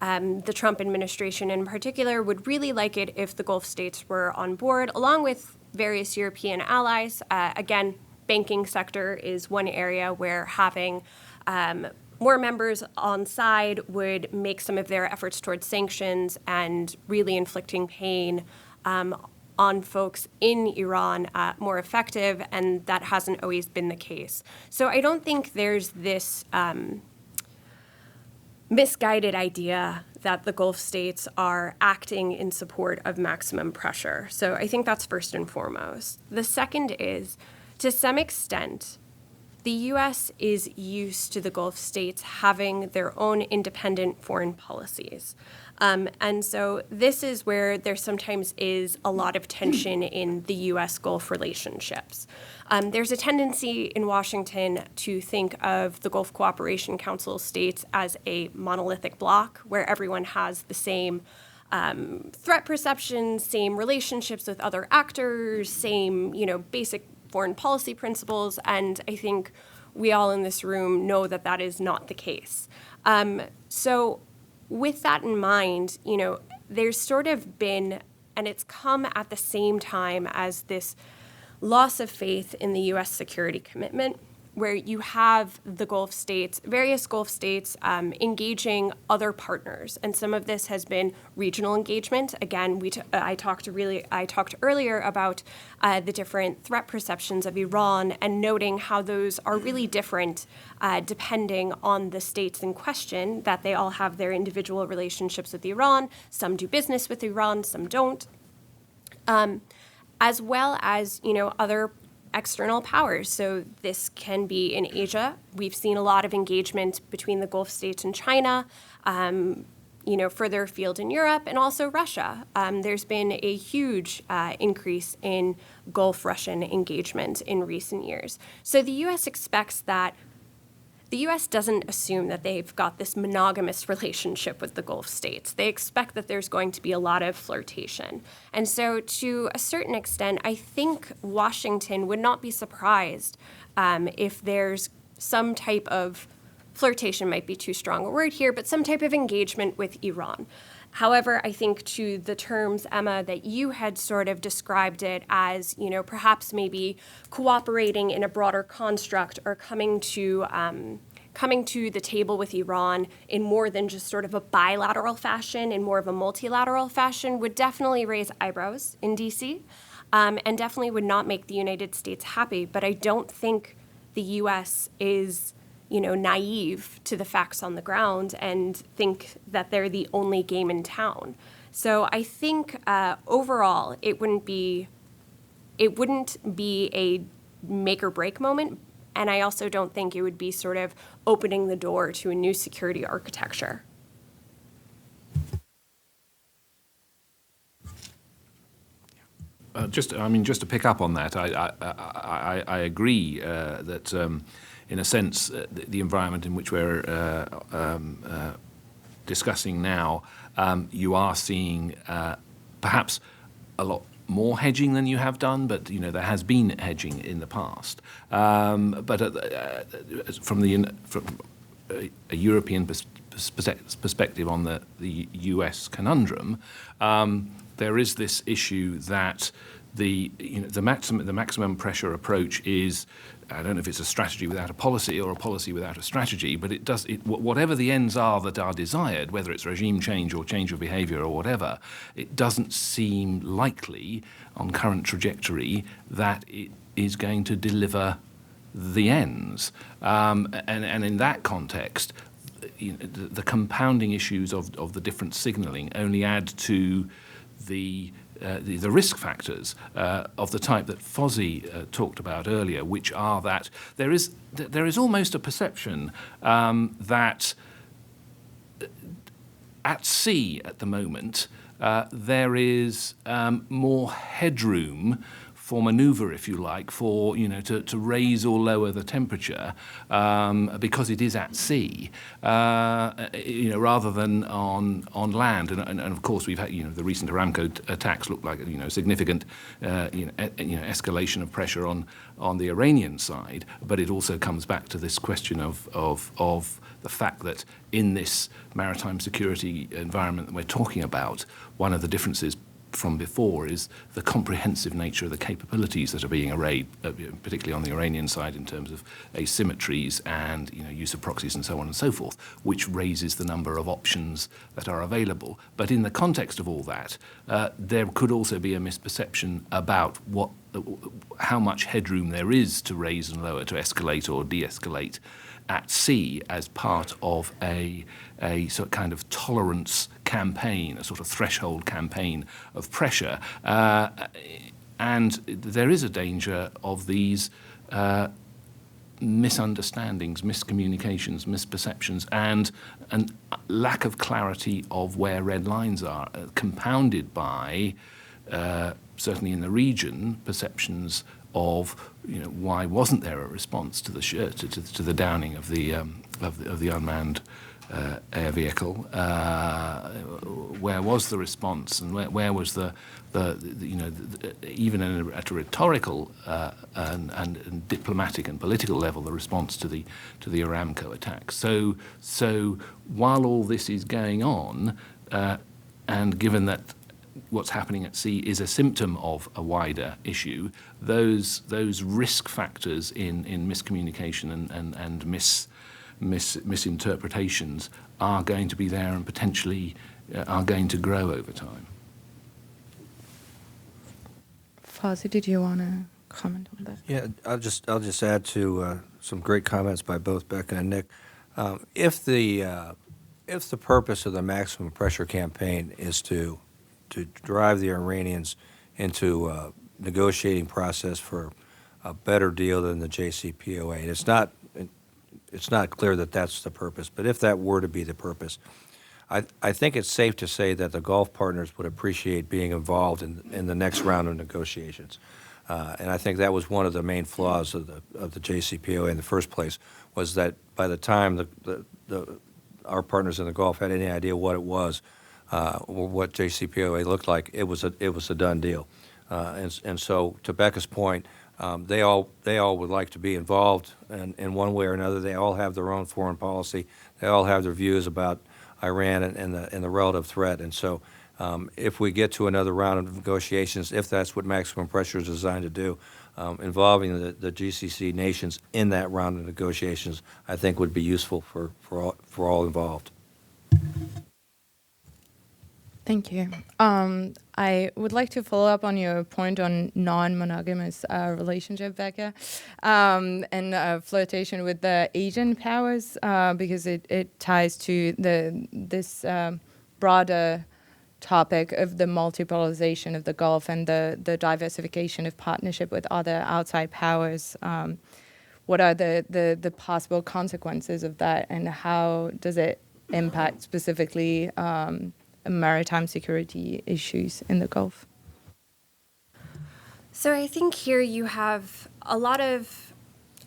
the Trump administration in particular, would really like it if the Gulf states were on board, along with various European allies. Again, banking sector is one area where having more members on side would make some of their efforts towards sanctions and really inflicting pain on folks in Iran more effective, and that hasn't always been the case. So I don't think there's this misguided idea that the Gulf states are acting in support of maximum pressure. So I think that's first and foremost. The second is, to some extent, the U.S. is used to the Gulf states having their own independent foreign policies. And so this is where there sometimes is a lot of tension in the U.S. Gulf relationships. There's a tendency in Washington to think of the Gulf Cooperation Council states as a monolithic bloc where everyone has the same threat perception, same relationships with other actors, same, basic foreign policy principles, and I think we all in this room know that that is not the case. So with that in mind, there's sort of been, and it's come at the same time as this loss of faith in the U.S. security commitment, where you have the Gulf states, various Gulf states, engaging other partners, and some of this has been regional engagement. Again, I talked earlier about the different threat perceptions of Iran, and noting how those are really different depending on the states in question. That they all have their individual relationships with Iran. Some do business with Iran, some don't, as well as other external powers. So this can be in Asia. We've seen a lot of engagement between the Gulf states and China, further afield in Europe, and also Russia. There's been a huge increase in Gulf Russian engagement in recent years. So the U.S. expects that. The U.S. doesn't assume that they've got this monogamous relationship with the Gulf states. They expect that there's going to be a lot of flirtation. And so to a certain extent, I think Washington would not be surprised if there's some type of flirtation, might be too strong a word here, but some type of engagement with Iran. However, I think to the terms, Emma, that you had sort of described it as, perhaps maybe cooperating in a broader construct or coming to the table with Iran in more than just sort of a bilateral fashion, in more of a multilateral fashion, would definitely raise eyebrows in D.C. And definitely would not make the United States happy. But I don't think the U.S. is naive to the facts on the ground and think that they're the only game in town. So I think overall it wouldn't be a make or break moment, and I also don't think it would be sort of opening the door to a new security architecture. Just to pick up on that, I agree that. In a sense, the environment in which we're discussing now, you are seeing perhaps a lot more hedging than you have done, but there has been hedging in the past. But from a European perspective on the U.S. conundrum, there is this issue that the maximum pressure approach is. I don't know if it's a strategy without a policy or a policy without a strategy, but whatever the ends are that are desired, whether it's regime change or change of behavior or whatever, it doesn't seem likely on current trajectory that it is going to deliver the ends. And in that context, the compounding issues of the different signaling only add to the the risk factors of the type that Fozzie talked about earlier, which are that there is almost a perception that at sea at the moment there is more headroom for manoeuvre, if you like, for to raise or lower the temperature because it is at sea, rather than on land. And of course we've had the recent Aramco attacks look like significant escalation of pressure on the Iranian side. But it also comes back to this question of the fact that in this maritime security environment that we're talking about, one of the differences from before is the comprehensive nature of the capabilities that are being arrayed, particularly on the Iranian side in terms of asymmetries and use of proxies and so on and so forth, which raises the number of options that are available. But in the context of all that, there could also be a misperception about how much headroom there is to raise and lower, to escalate or de-escalate at sea as part of a sort of kind of tolerance campaign, a sort of threshold campaign of pressure. And there is a danger of these misunderstandings, miscommunications, misperceptions, and lack of clarity of where red lines are, compounded by, certainly in the region, perceptions of why wasn't there a response to the downing of the unmanned air vehicle? Where was the response, and where was the even at a rhetorical and diplomatic and political level, the response to the Aramco attack? So while all this is going on, and given that what's happening at sea is a symptom of a wider issue, those risk factors in miscommunication and misinterpretations are going to be there and potentially are going to grow over time. Fozzie, did you want to comment on that? Yeah, I'll just add to some great comments by both Becca and Nick. If the purpose of the maximum pressure campaign is to drive the Iranians into a negotiating process for a better deal than the JCPOA, and it's not clear that that's the purpose, but if that were to be the purpose, I think it's safe to say that the Gulf partners would appreciate being involved in the next round of negotiations. And I think that was one of the main flaws of the JCPOA in the first place, was that by the time our partners in the Gulf had any idea what it was, or what JCPOA looked like, it was a done deal. And so, to Becca's point, they all would like to be involved in one way or another. They all have their own foreign policy. They all have their views about Iran and the relative threat. And so, if we get to another round of negotiations, if that's what maximum pressure is designed to do, involving the GCC nations in that round of negotiations, I think would be useful for all involved. Thank you. I would like to follow up on your point on non-monogamous relationship, Becca, and flirtation with the Asian powers, because it ties to this broader topic of the multipolarization of the Gulf and the diversification of partnership with other outside powers. What are the possible consequences of that, and how does it impact specifically maritime security issues in the Gulf? So I think here you have a lot of,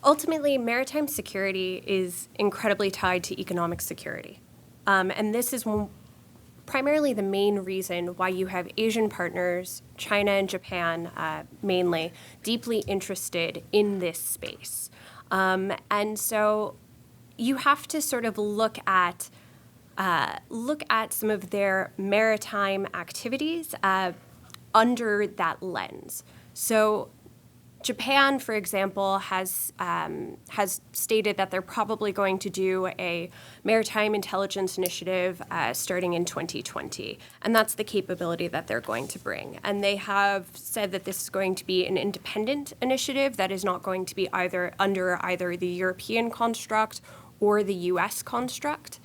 ultimately, maritime security is incredibly tied to economic security. And this is primarily the main reason why you have Asian partners, China and Japan mainly, deeply interested in this space. And so you have to sort of look at some of their maritime activities under that lens. So Japan, for example, has stated that they're probably going to do a maritime intelligence initiative starting in 2020, and that's the capability that they're going to bring. And they have said that this is going to be an independent initiative that is not going to be under either the European construct or the U.S. construct.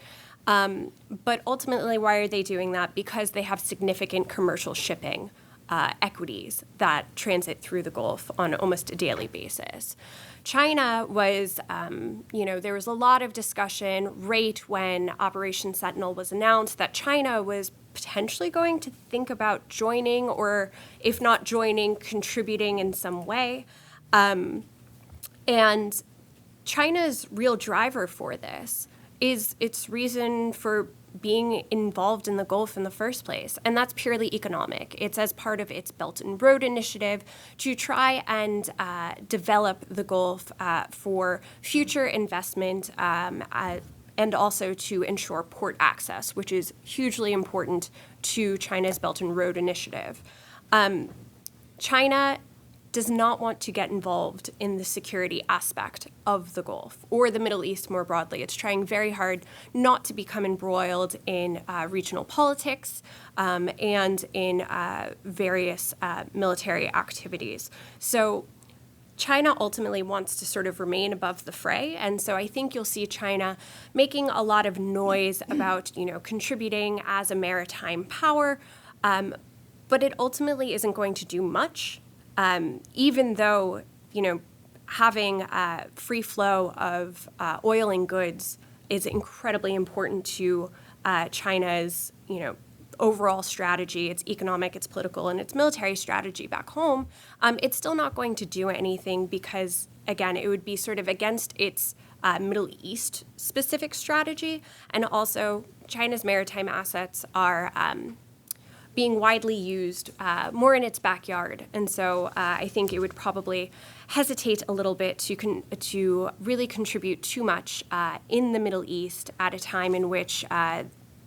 But ultimately, why are they doing that? Because they have significant commercial shipping equities that transit through the Gulf on almost a daily basis. China was, there was a lot of discussion right when Operation Sentinel was announced that China was potentially going to think about joining, or if not joining, contributing in some way. And China's real driver for this is its reason for being involved in the Gulf in the first place, and that's purely economic. It's as part of its Belt and Road Initiative to try and develop the Gulf for future investment and also to ensure port access, which is hugely important to China's Belt and Road Initiative. China does not want to get involved in the security aspect of the Gulf or the Middle East more broadly. It's trying very hard not to become embroiled in regional politics and in various military activities. So China ultimately wants to sort of remain above the fray, and so I think you'll see China making a lot of noise about, contributing as a maritime power, but it ultimately isn't going to do much. Even though, having free flow of oil and goods is incredibly important to China's, overall strategy, its economic, its political, and its military strategy back home, it's still not going to do anything because, again, it would be sort of against its Middle East specific strategy. And also, China's maritime assets are being widely used more in its backyard. And so I think it would probably hesitate a little bit to really contribute too much in the Middle East at a time in which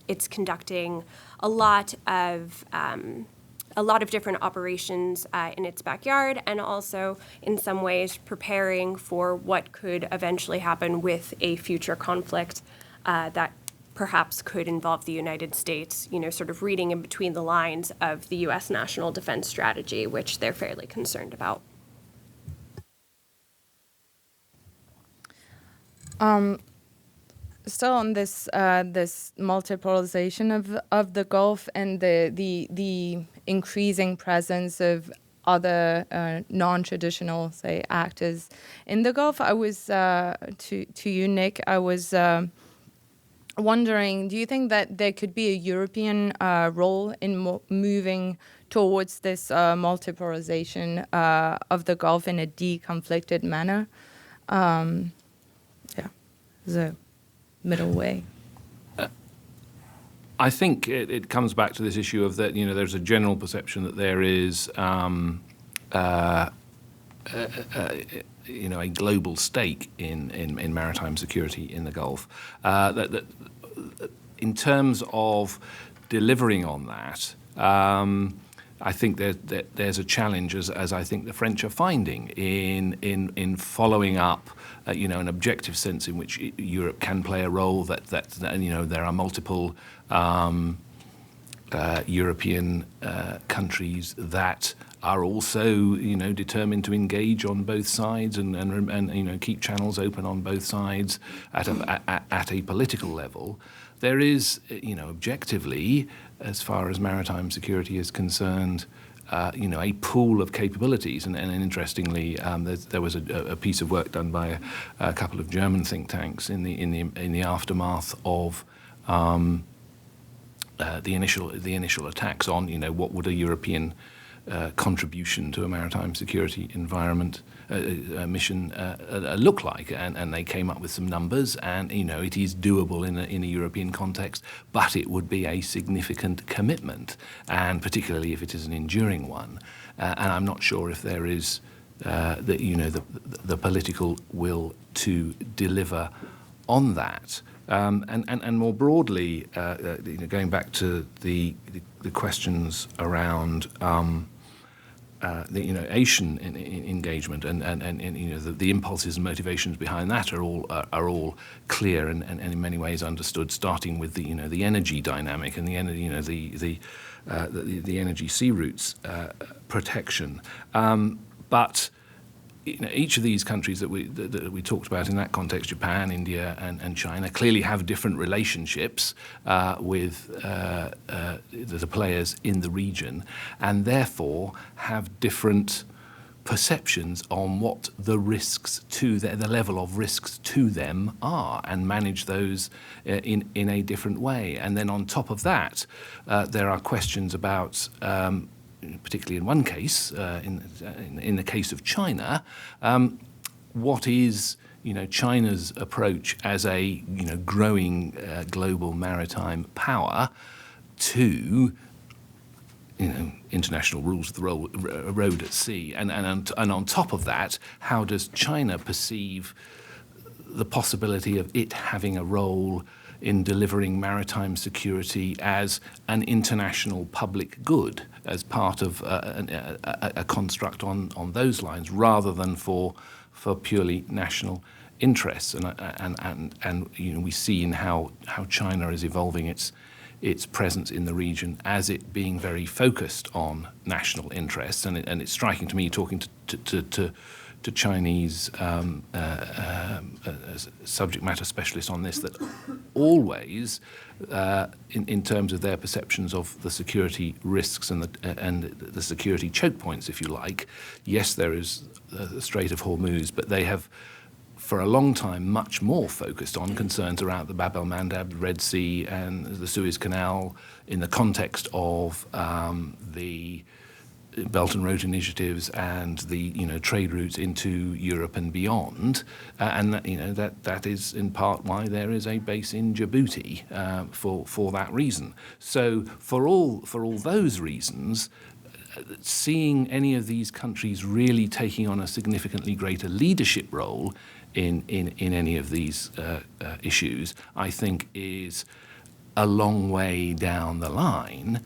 it's conducting a lot of different operations in its backyard, and also in some ways preparing for what could eventually happen with a future conflict that perhaps could involve the United States, sort of reading in between the lines of the U.S. national defense strategy, which they're fairly concerned about. Still on this this multipolarization of the Gulf and the increasing presence of other non-traditional, say, actors in the Gulf, I was to you, Nick, I was wondering, do you think that there could be a European role in moving towards this multipolarization of the Gulf in a deconflicted manner? The middle way. I think it comes back to this issue of that, there's a general perception that there is a global stake in maritime security in the Gulf. That in terms of delivering on that, I think there's a challenge, as I think the French are finding, in following up, an objective sense in which Europe can play a role. That there are multiple European countries that are also, determined to engage on both sides and keep channels open on both sides at a political level. There is, objectively, as far as maritime security is concerned, a pool of capabilities. And interestingly, there was a piece of work done by a couple of German think tanks in the aftermath of the initial attacks on, what would a European contribution to a maritime security environment mission look like, and they came up with some numbers, and it is doable in a European context, but it would be a significant commitment, and particularly if it is an enduring one, and I'm not sure if there is the political will to deliver on that. And more broadly, going back to the questions around Asian engagement and the impulses and motivations behind that are all clear and in many ways understood, starting with the energy dynamic and the energy sea routes protection, but each of these countries that we talked about in that context, Japan, India, and China, clearly have different relationships with the players in the region, and therefore have different perceptions on what the risks to the level of risks to them are, and manage those in a different way. And then on top of that, there are questions about, particularly in one case, in the case of China, what is China's approach as a growing global maritime power to international rules of the road at sea, and on top of that, how does China perceive the possibility of it having a role in delivering maritime security as an international public good, as part of a construct on those lines, rather than for purely national interests. And we see in how China is evolving its presence in the region as it being very focused on national interests. And it's striking to me, talking to Chinese subject matter specialists on this, that always, in terms of their perceptions of the security risks and the security choke points, if you like, yes, there is the Strait of Hormuz, but they have, for a long time, much more focused on concerns around the Bab el-Mandeb, the Red Sea, and the Suez Canal in the context of the Belt and Road initiatives and the trade routes into Europe and beyond, and that is in part why there is a base in Djibouti for that reason. So for all those reasons, seeing any of these countries really taking on a significantly greater leadership role in any of these issues, I think is a long way down the line.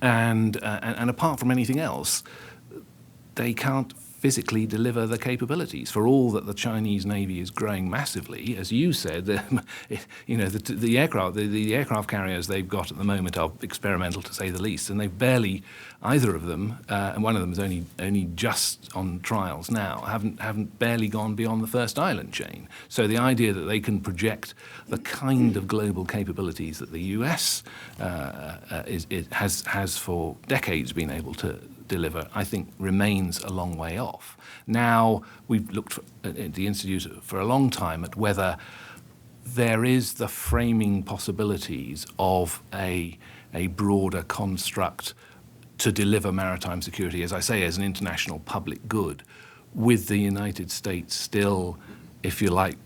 And apart from anything else, they can't physically deliver the capabilities. For all that the Chinese Navy is growing massively, as you said, the aircraft carriers they've got at the moment are experimental, to say the least, and they've barely, either of them, and one of them is only just on trials now, haven't barely gone beyond the first island chain. So the idea that they can project the kind of global capabilities that the US has for decades been able to deliver, I think, remains a long way off. Now, we've looked at the Institute for a long time at whether there is the framing possibilities of a broader construct to deliver maritime security, as I say, as an international public good, with the United States still, if you like,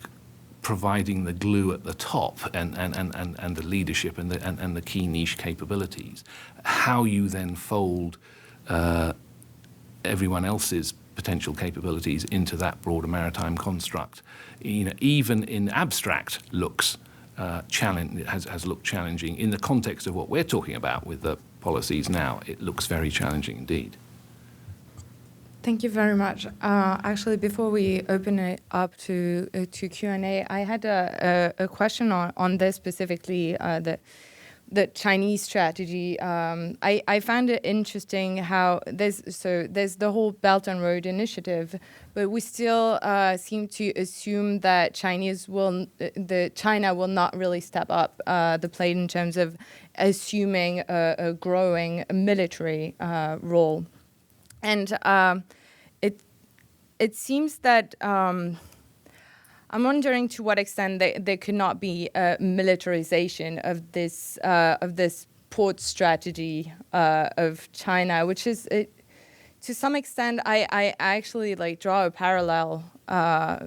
providing the glue at the top and the leadership and the key niche capabilities. How you then fold everyone else's potential capabilities into that broader maritime construct, even in abstract, looks has looked challenging. In the context of what we're talking about with the policies now, it looks very challenging indeed. Thank you very much. Actually, before we open it up to Q&A, I had a question on this specifically, the Chinese strategy. I found it interesting how there's the whole Belt and Road initiative, but we still seem to assume that China will not really step up the plate in terms of assuming a growing military role, and it seems that. I'm wondering to what extent there could not be a militarization of this port strategy of China, which is, to some extent, I actually draw a parallel.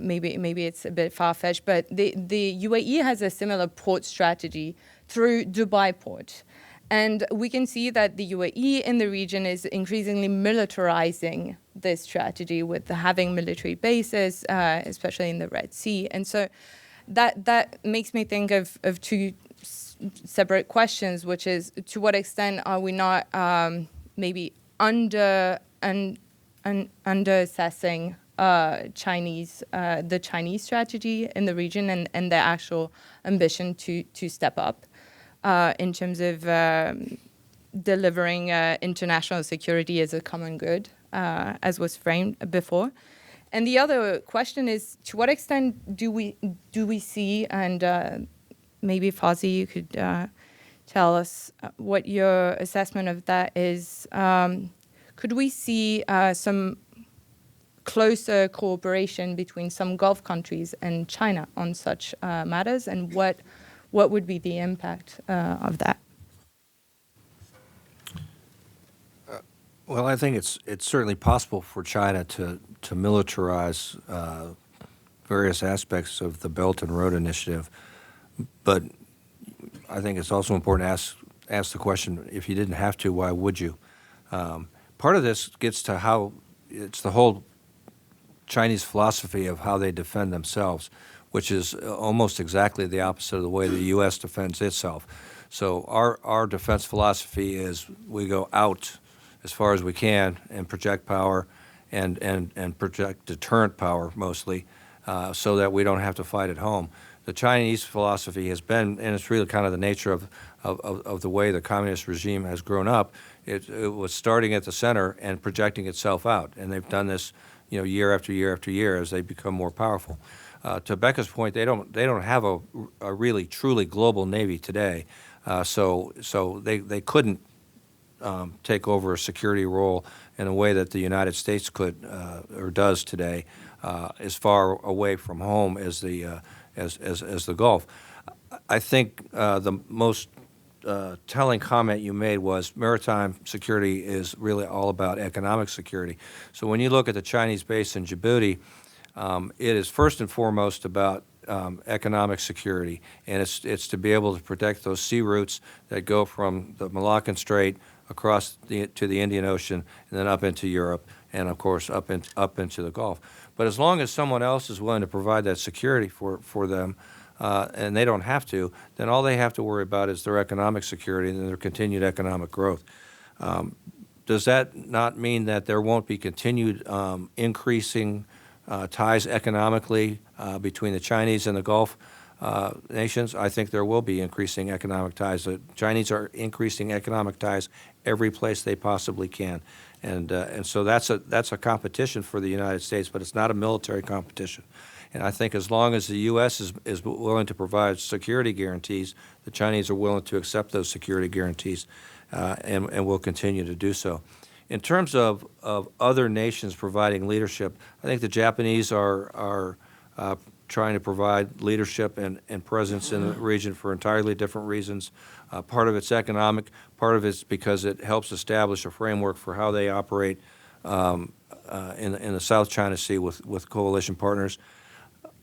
Maybe it's a bit far-fetched, but the UAE has a similar port strategy through Dubai port. And we can see that the UAE in the region is increasingly militarizing this strategy with having military bases, especially in the Red Sea. And so that makes me think of two separate questions, which is, to what extent are we not maybe under-assessing the Chinese strategy in the region and their actual ambition to step up in terms of delivering international security as a common good. as was framed before. And the other question is, to what extent do we see, and maybe Fozzie, you could tell us what your assessment of that is. Could we see some closer cooperation between some Gulf countries and China on such matters, and what would be the impact of that? Well, I think it's certainly possible for China to militarize various aspects of the Belt and Road Initiative, but I think it's also important to ask the question: if you didn't have to, why would you? Part of this gets to how it's the whole Chinese philosophy of how they defend themselves, which is almost exactly the opposite of the way the U.S. defends itself. So our defense philosophy is we go out as far as we can and project power and project deterrent power mostly, so that we don't have to fight at home. The Chinese philosophy has been, and it's really kind of the nature of the way the communist regime has grown up, it was starting at the center and projecting itself out. And they've done this, year after year after year as they become more powerful. To Becca's point, they don't have a really truly global navy today, so they couldn't take over a security role in a way that the United States could or does today, as far away from home as the Gulf. I think the most telling comment you made was maritime security is really all about economic security. So when you look at the Chinese base in Djibouti, it is first and foremost about economic security, and it's to be able to protect those sea routes that go from the Malaccan Strait across to the Indian Ocean and then up into Europe and, of course, up into the Gulf. But as long as someone else is willing to provide that security for them, and they don't have to, then all they have to worry about is their economic security and their continued economic growth. Does that not mean that there won't be continued increasing ties economically between the Chinese and the Gulf nations? I think there will be increasing economic ties. The Chinese are increasing economic ties every place they possibly can, and so that's a competition for the United States, but it's not a military competition. And I think as long as the U.S. is willing to provide security guarantees, the Chinese are willing to accept those security guarantees, and will continue to do so. In terms of other nations providing leadership, I think the Japanese are trying to provide leadership and presence in the region for entirely different reasons. Part of it's economic, part of it's because it helps establish a framework for how they operate in the South China Sea with coalition partners.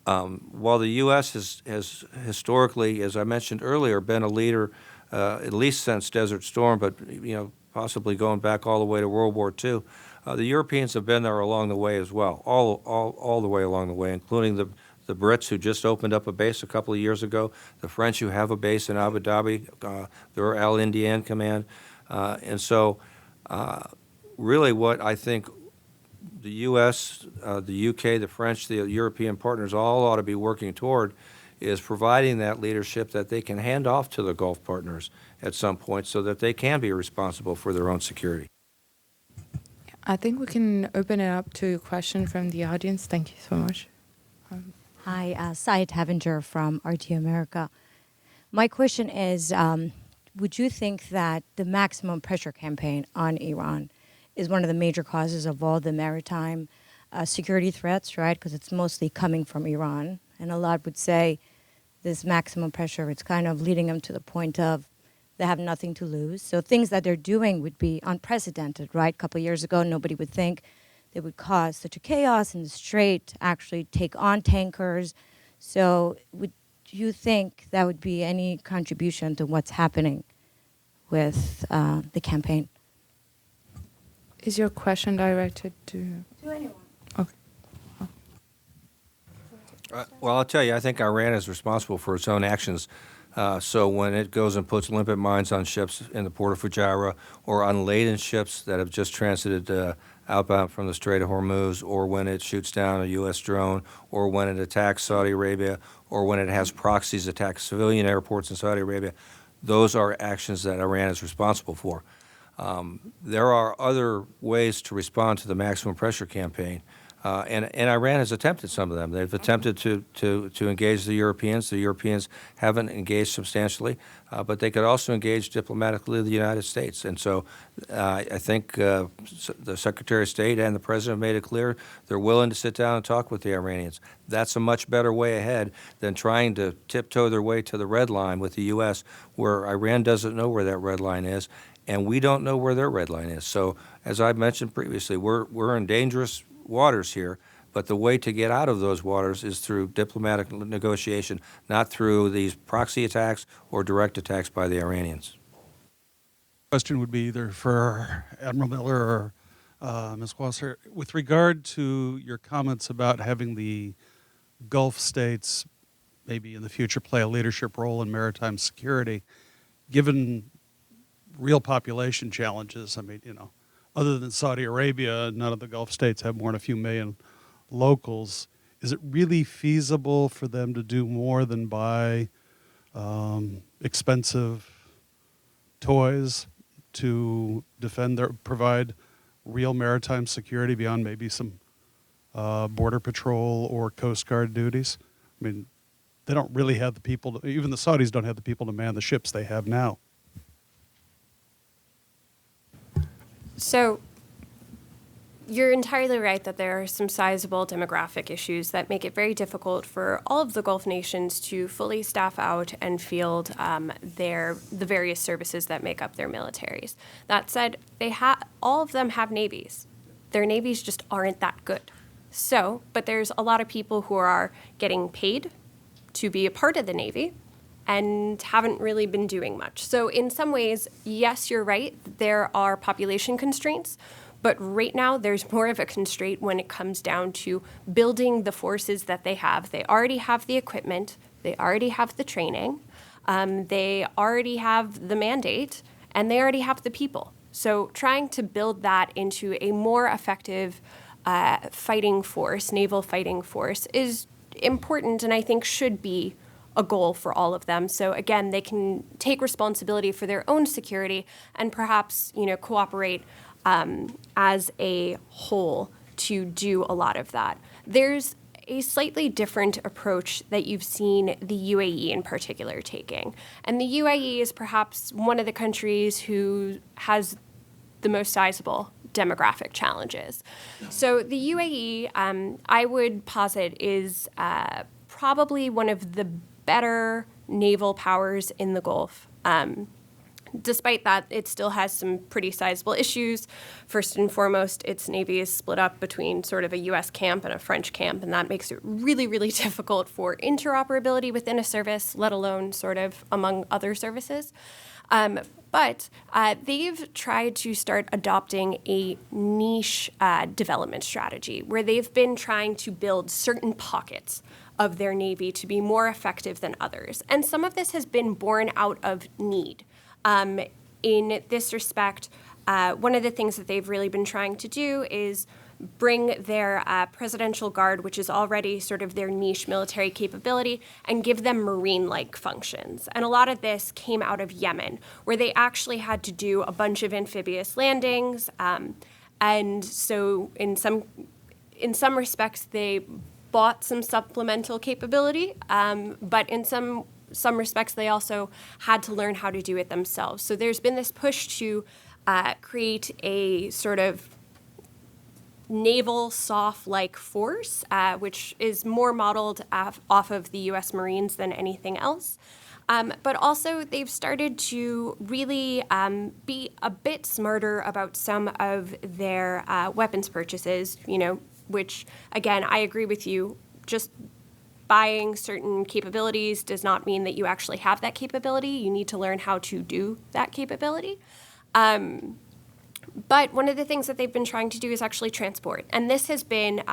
While the U.S. has historically, as I mentioned earlier, been a leader at least since Desert Storm, but possibly going back all the way to World War II, the Europeans have been there along the way as well, all the way along the way, including the Brits, who just opened up a base a couple of years ago, the French, who have a base in Abu Dhabi, their Al Indian Command. And so really what I think the U.S., the U.K., the French, the European partners all ought to be working toward is providing that leadership that they can hand off to the Gulf partners at some point so that they can be responsible for their own security. I think we can open it up to a question from the audience. Thank you so much. Hi, Syed Havinger from RT America. My question is, would you think that the maximum pressure campaign on Iran is one of the major causes of all the maritime security threats, right? Because it's mostly coming from Iran. And a lot would say this maximum pressure, it's kind of leading them to the point of they have nothing to lose. So things that they're doing would be unprecedented, right? A couple of years ago, nobody would think they would cause such a chaos in the Strait, actually take on tankers. So would you think that would be any contribution to what's happening with the campaign? Is your question directed to anyone? Okay. Well, I'll tell you, I think Iran is responsible for its own actions. So when it goes and puts limpet mines on ships in the port of Fujairah or on laden ships that have just transited outbound from the Strait of Hormuz, or when it shoots down a U.S. drone, or when it attacks Saudi Arabia, or when it has proxies attack civilian airports in Saudi Arabia, those are actions that Iran is responsible for. There are other ways to respond to the maximum pressure campaign, and Iran has attempted some of them. They've attempted to engage the Europeans. The Europeans haven't engaged substantially, but they could also engage diplomatically with the United States. And so I think the Secretary of State and the President have made it clear they're willing to sit down and talk with the Iranians. That's a much better way ahead than trying to tiptoe their way to the red line with the U.S., where Iran doesn't know where that red line is, and we don't know where their red line is. So, as I mentioned previously, we're in dangerous waters here, but the way to get out of those waters is through diplomatic negotiation, not through these proxy attacks or direct attacks by the Iranians. Question would be either for Admiral Miller or Ms. Wasser. With regard to your comments about having the Gulf states maybe in the future play a leadership role in maritime security, given real population challenges, I mean, other than Saudi Arabia, none of the Gulf states have more than a few million locals. Is it really feasible for them to do more than buy expensive toys to provide real maritime security beyond maybe some border patrol or Coast Guard duties? I mean, they don't really have the people, even the Saudis don't have the people to man the ships they have now. So you're entirely right that there are some sizable demographic issues that make it very difficult for all of the Gulf nations to fully staff out and field the various services that make up their militaries. That said, all of them have navies. Their navies just aren't that good. So, but there's a lot of people who are getting paid to be a part of the Navy and haven't really been doing much. So in some ways, yes, you're right, there are population constraints, but right now there's more of a constraint when it comes down to building the forces that they have. They already have the equipment, they already have the training, they already have the mandate, and they already have the people. So trying to build that into a more effective fighting force, naval fighting force, is important and I think should be a goal for all of them. So again, they can take responsibility for their own security and perhaps, cooperate as a whole to do a lot of that. There's a slightly different approach that you've seen the UAE in particular taking. And the UAE is perhaps one of the countries who has the most sizable demographic challenges. So the UAE, I would posit, is probably one of the better naval powers in the Gulf. Despite that, it still has some pretty sizable issues. First and foremost, its Navy is split up between sort of a U.S. camp and a French camp, and that makes it really, really difficult for interoperability within a service, let alone sort of among other services. But they've tried to start adopting a niche development strategy where they've been trying to build certain pockets of their Navy to be more effective than others. And some of this has been born out of need. In this respect, one of the things that they've really been trying to do is bring their presidential guard, which is already sort of their niche military capability, and give them marine-like functions. And a lot of this came out of Yemen, where they actually had to do a bunch of amphibious landings. And so in some respects, they bought some supplemental capability, but in some respects, they also had to learn how to do it themselves. So there's been this push to create a sort of naval SOF-like force, which is more modeled off of the U.S. Marines than anything else. But also, they've started to really be a bit smarter about some of their weapons purchases, which, again, I agree with you, just buying certain capabilities does not mean that you actually have that capability. You need to learn how to do that capability. But one of the things that they've been trying to do is actually transport. And this has been,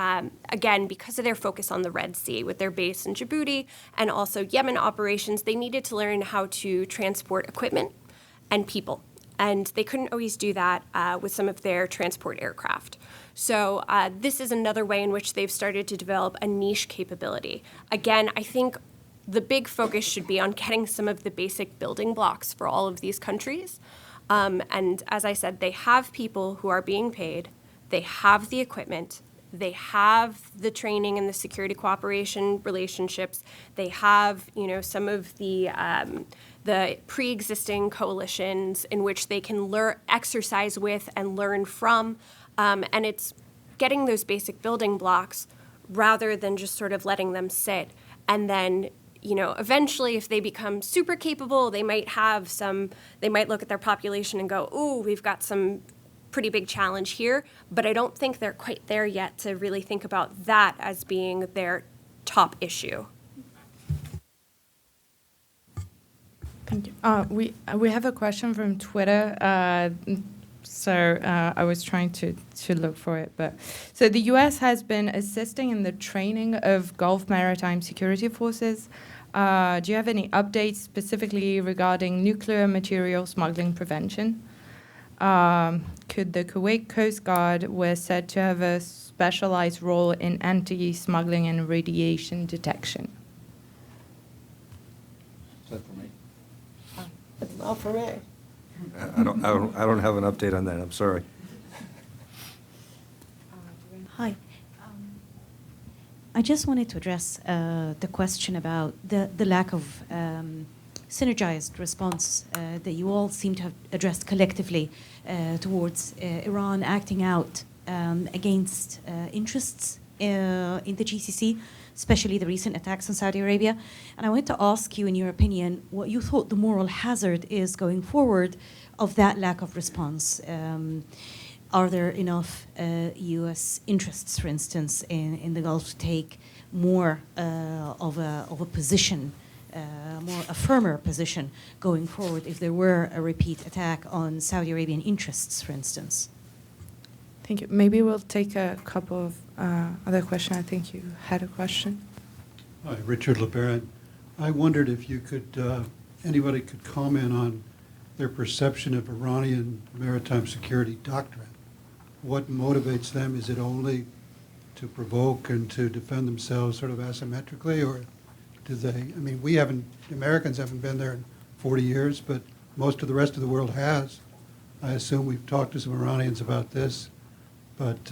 again, because of their focus on the Red Sea with their base in Djibouti and also Yemen operations, they needed to learn how to transport equipment and people. And they couldn't always do that with some of their transport aircraft. So this is another way in which they've started to develop a niche capability. Again, I think the big focus should be on getting some of the basic building blocks for all of these countries. And as I said, they have people who are being paid, they have the equipment, they have the training and the security cooperation relationships, they have, some of the pre-existing coalitions in which they can exercise with and learn from, and it's getting those basic building blocks rather than just sort of letting them sit. And then, eventually if they become super capable, they might look at their population and go, ooh, we've got some pretty big challenge here. But I don't think they're quite there yet to really think about that as being their top issue. Thank you. We have a question from Twitter. I was trying to look for it, so the U.S. has been assisting in the training of Gulf maritime security forces. Do you have any updates specifically regarding nuclear material smuggling prevention? Could the Kuwait Coast Guard was said to have a specialized role in anti-smuggling and radiation detection? Is that for me? It's not for me. I don't have an update on that. I'm sorry. Hi. I just wanted to address the question about the lack of synergized response that you all seem to have addressed collectively towards Iran acting out against interests in the GCC, especially the recent attacks on Saudi Arabia. And I wanted to ask you, in your opinion, what you thought the moral hazard is going forward of that lack of response. Are there enough U.S. interests, for instance, in the Gulf to take more of a position, a firmer position going forward if there were a repeat attack on Saudi Arabian interests, for instance? Thank you. Maybe we'll take a couple of other questions. I think you had a question. Hi, Richard LeBaron. I wondered if you could, anybody could comment on their perception of Iranian maritime security doctrine. What motivates them? Is it only to provoke and to defend themselves sort of asymmetrically, or do they, Americans haven't been there in 40 years, but most of the rest of the world has. I assume we've talked to some Iranians about this, but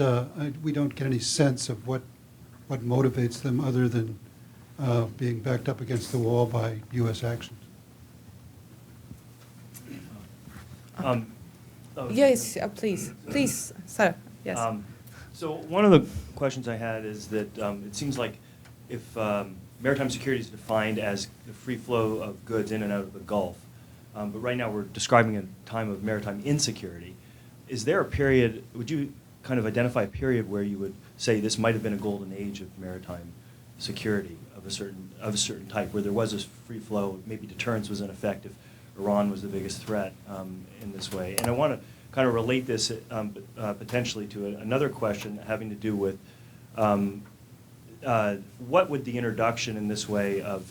we don't get any sense of what motivates them other than being backed up against the wall by U.S. actions. Yes, please, sir. Yes. So one of the questions I had is that it seems like if maritime security is defined as the free flow of goods in and out of the Gulf, but right now we're describing a time of maritime insecurity. Is there a period, would you kind of identify a period where you would say this might have been a golden age of maritime security of a certain type, where there was this free flow, maybe deterrence was in effect if Iran was the biggest threat in this way? And I want to kind of relate this potentially to another question having to do with what would the introduction in this way of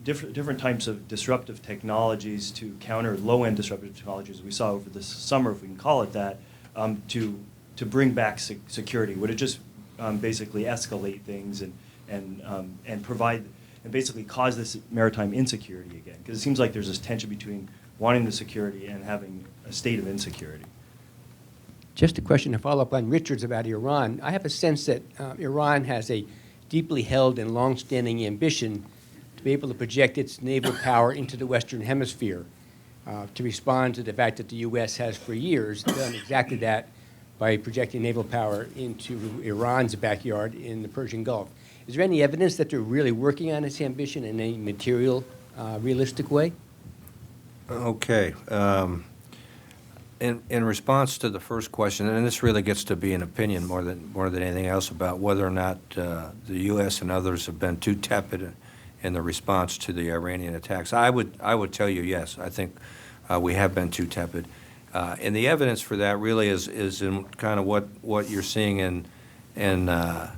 different types of disruptive technologies to counter low-end disruptive technologies we saw over this summer, if we can call it that, to bring back security? Would it just basically escalate things and provide and basically cause this maritime insecurity again? Because it seems like there's this tension between wanting the security and having a state of insecurity. Just a question to follow up on Richard's about Iran. I have a sense that Iran has a deeply held and long-standing ambition to be able to project its naval power into the Western Hemisphere, to respond to the fact that the U.S. has for years done exactly that by projecting naval power into Iran's backyard in the Persian Gulf. Is there any evidence that they're really working on its ambition in a material, realistic way? Okay. In response to the first question, and this really gets to be an opinion more than anything else about whether or not the U.S. and others have been too tepid in the response to the Iranian attacks, I would tell you yes. I think we have been too tepid, and the evidence for that really is in kind of what you're seeing in the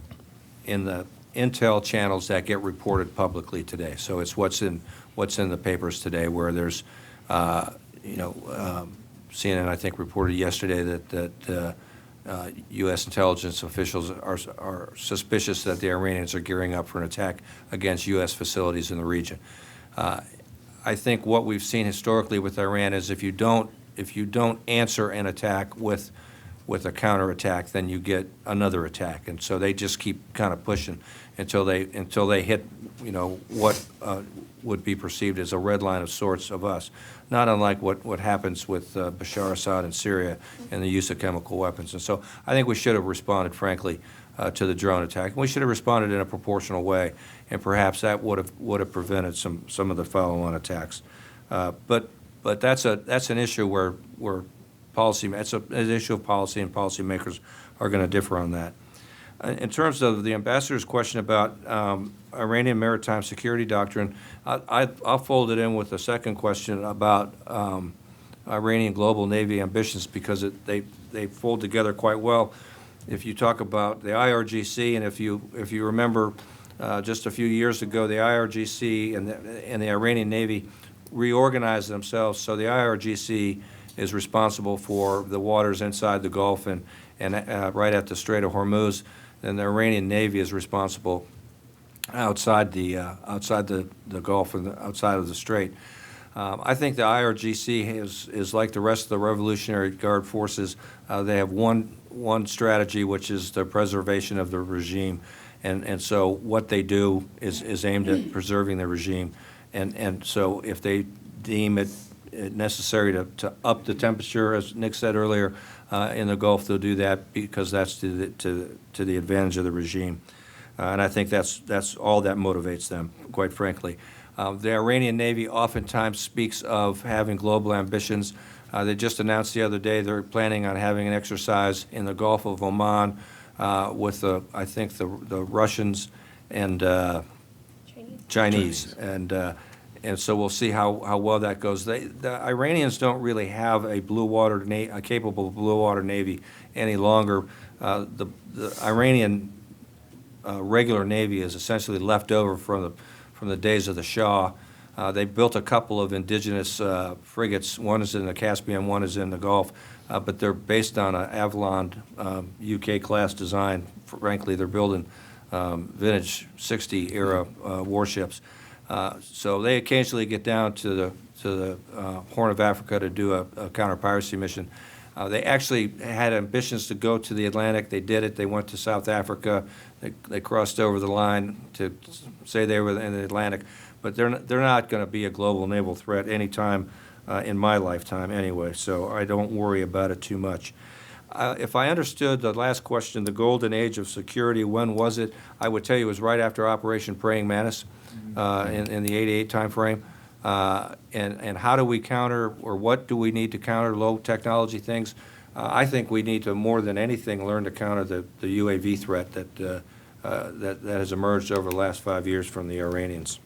intel channels that get reported publicly today. So it's what's in the papers today, where there's CNN, I think, reported yesterday that U.S. intelligence officials are suspicious that the Iranians are gearing up for an attack against U.S. facilities in the region. I think what we've seen historically with Iran is if you don't don't answer an attack with a counterattack, then you get another attack, and so they just keep kind of pushing until they hit, what would be perceived as a red line of sorts of us. Not unlike what happens with Bashar Assad in Syria and the use of chemical weapons. And so I think we should have responded, frankly, to the drone attack. And we should have responded in a proportional way, and perhaps that would have prevented some of the follow-on attacks. But that's an issue where it's an issue of policy, and policymakers are going to differ on that. In terms of the ambassador's question about Iranian maritime security doctrine, I'll fold it in with a second question about Iranian global Navy ambitions, because they fold together quite well. If you talk about the IRGC, and if you remember just a few years ago, the IRGC and the Iranian Navy reorganized themselves, so the IRGC is responsible for the waters inside the Gulf and right at the Strait of Hormuz, and the Iranian Navy is responsible outside the Gulf and outside of the Strait. I think the IRGC is like the rest of the Revolutionary Guard forces. They have one strategy, which is the preservation of the regime, and so what they do is aimed at preserving the regime, and so if they deem it necessary to up the temperature, as Nick said earlier, in the Gulf, they'll do that because that's to the advantage of the regime. And I think that's all that motivates them, quite frankly. The Iranian Navy oftentimes speaks of having global ambitions. They just announced the other day they're planning on having an exercise in the Gulf of Oman with I think the Russians and Chinese. And so we'll see how well that goes. The Iranians don't really have a capable blue water navy any longer. The Iranian regular navy is essentially left over from the days of the Shah. They built a couple of indigenous frigates. One is in the Caspian, one is in the Gulf, but they're based on an Avalon UK class design. Frankly, they're building vintage 60 era warships. So they occasionally get down to the Horn of Africa to do a counter-piracy mission. They actually had ambitions to go to the Atlantic. They did it. They went to South Africa. They crossed over the line to say they were in the Atlantic. But they're not going to be a global naval threat anytime in my lifetime anyway, so I don't worry about it too much. If I understood the last question, the golden age of security, when was it? I would tell you it was right after Operation Praying Mantis in the 88 timeframe. And how do we counter, or what do we need to counter low technology things? I think we need to, more than anything, learn to counter the UAV threat that has emerged over the last 5 years from the Iranians.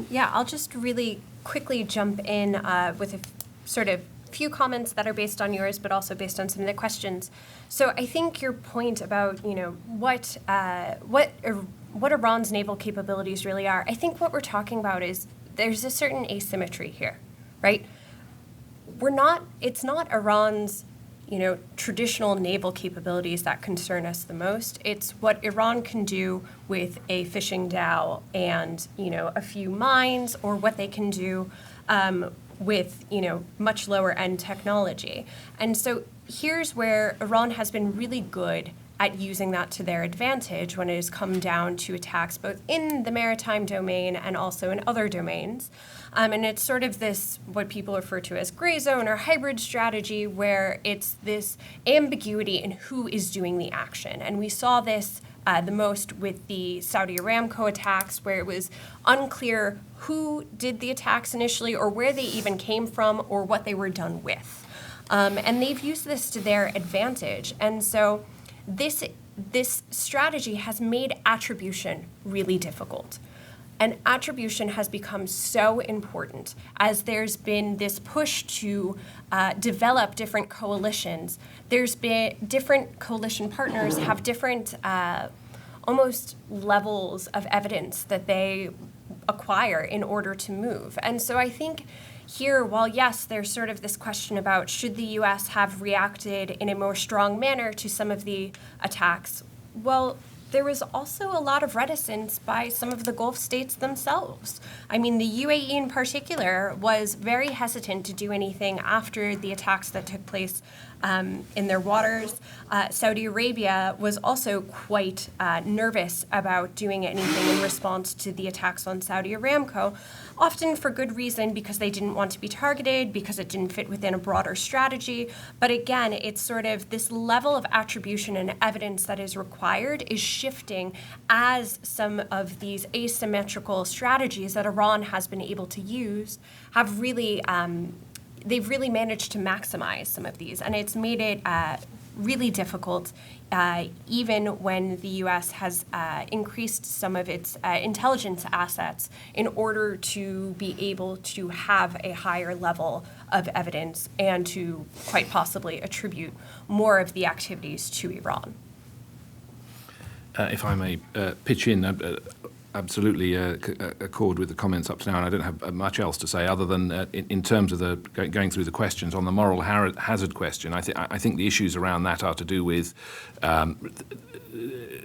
Yeah, I'll just really quickly jump in with a sort of few comments that are based on yours, but also based on some of the questions. So I think your point about, what Iran's naval capabilities really are, I think what we're talking about is there's a certain asymmetry here, right? It's not Iran's, traditional naval capabilities that concern us the most. It's what Iran can do with a fishing dhow and, a few mines, or what they can do with, much lower end technology. And so here's where Iran has been really good at using that to their advantage when it has come down to attacks both in the maritime domain and also in other domains. And it's sort of this, what people refer to as gray zone or hybrid strategy, where it's this ambiguity in who is doing the action. And we saw this the most with the Saudi Aramco attacks, where it was unclear who did the attacks initially, or where they even came from, or what they were done with. And they've used this to their advantage. And so this strategy has made attribution really difficult. And attribution has become so important as there's been this push to develop different coalitions. There's been different coalition partners have different almost levels of evidence that they acquire in order to move. And so I think here, while yes, there's sort of this question about should the U.S. have reacted in a more strong manner to some of the attacks, well, there was also a lot of reticence by some of the Gulf states themselves. I mean, the UAE in particular was very hesitant to do anything after the attacks that took place in their waters. Saudi Arabia was also quite nervous about doing anything in response to the attacks on Saudi Aramco, often for good reason, because they didn't want to be targeted, because it didn't fit within a broader strategy. But again, it's sort of this level of attribution and evidence that is required is shifting as some of these asymmetrical strategies that Iran has been able to use have really they've really managed to maximize some of these, and it's made it really difficult, even when the U.S. has increased some of its intelligence assets in order to be able to have a higher level of evidence and to quite possibly attribute more of the activities to Iran. If I may pitch in, absolutely accord with the comments up to now, and I don't have much else to say other than in terms of the going through the questions on the moral hazard question. I think the issues around that are to do with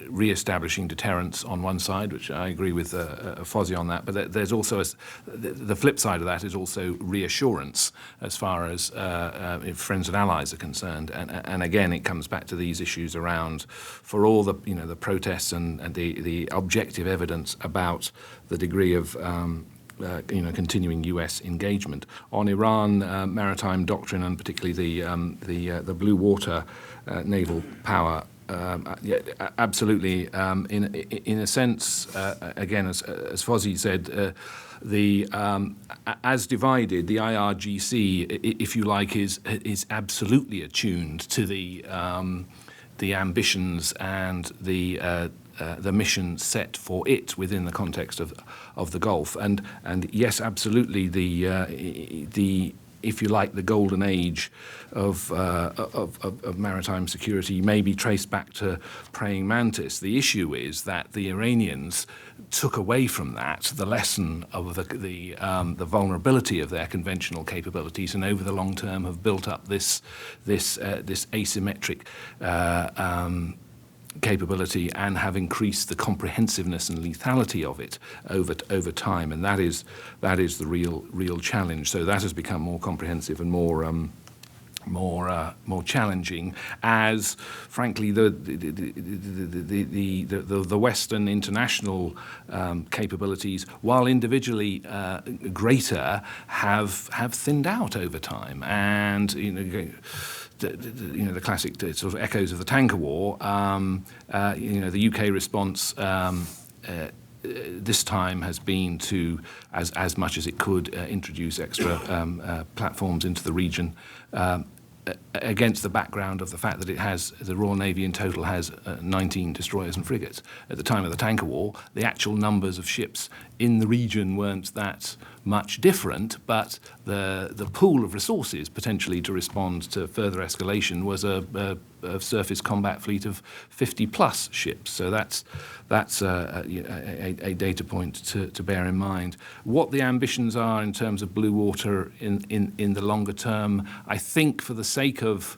re-establishing deterrence on one side, which I agree with Fozzie on that. But there's also the flip side of that is also reassurance as far as if friends and allies are concerned. And again, it comes back to these issues around, for all the the protests and the objective evidence about the degree of continuing U.S. engagement on Iran maritime doctrine, and particularly the blue water naval power. Yeah, absolutely. In a sense, again, as Fozzie said, as divided, the IRGC, if you like, is absolutely attuned to the ambitions and the mission set for it within the context of the Gulf, and yes, absolutely, the if you like, the golden age of maritime security may be traced back to praying mantis. The issue is that the Iranians took away from that the lesson of the vulnerability of their conventional capabilities, and over the long term have built up this asymmetric capability and have increased the comprehensive,ness and lethality of it over time, and that is the real challenge. So that has become more comprehensive and more challenging as, frankly, the Western international capabilities, while individually greater, have thinned out over time, and the classic sort of echoes of the tanker war. The UK response this time has been to, as much as it could, introduce extra platforms into the region, against the background of the fact that the Royal Navy in total has 19 destroyers and frigates. At the time of the tanker war, the actual numbers of ships in the region weren't that much different, but the pool of resources potentially to respond to further escalation was a surface combat fleet of 50-plus ships. So that's a data point to bear in mind. What the ambitions are in terms of blue water in the longer term, I think, for the sake of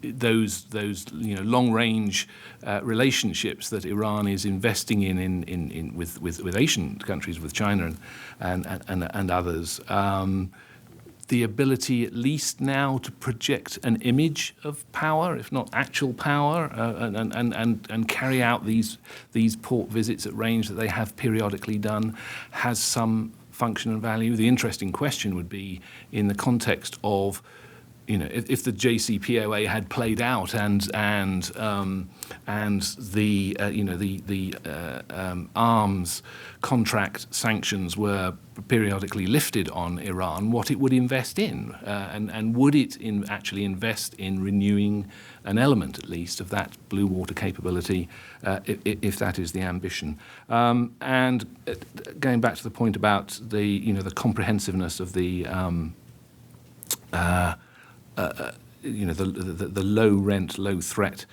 those long-range relationships that Iran is investing in with Asian countries, with China and others, the ability at least now to project an image of power, if not actual power, and carry out these port visits at range that they have periodically done, has some function and value. The interesting question would be in the context of, if the JCPOA had played out and the arms contract sanctions were periodically lifted on Iran, what it would invest in, and would it actually invest in renewing an element, at least, of that blue water capability, if that is the ambition. And going back to the point about the comprehensiveness of the low rent, low threat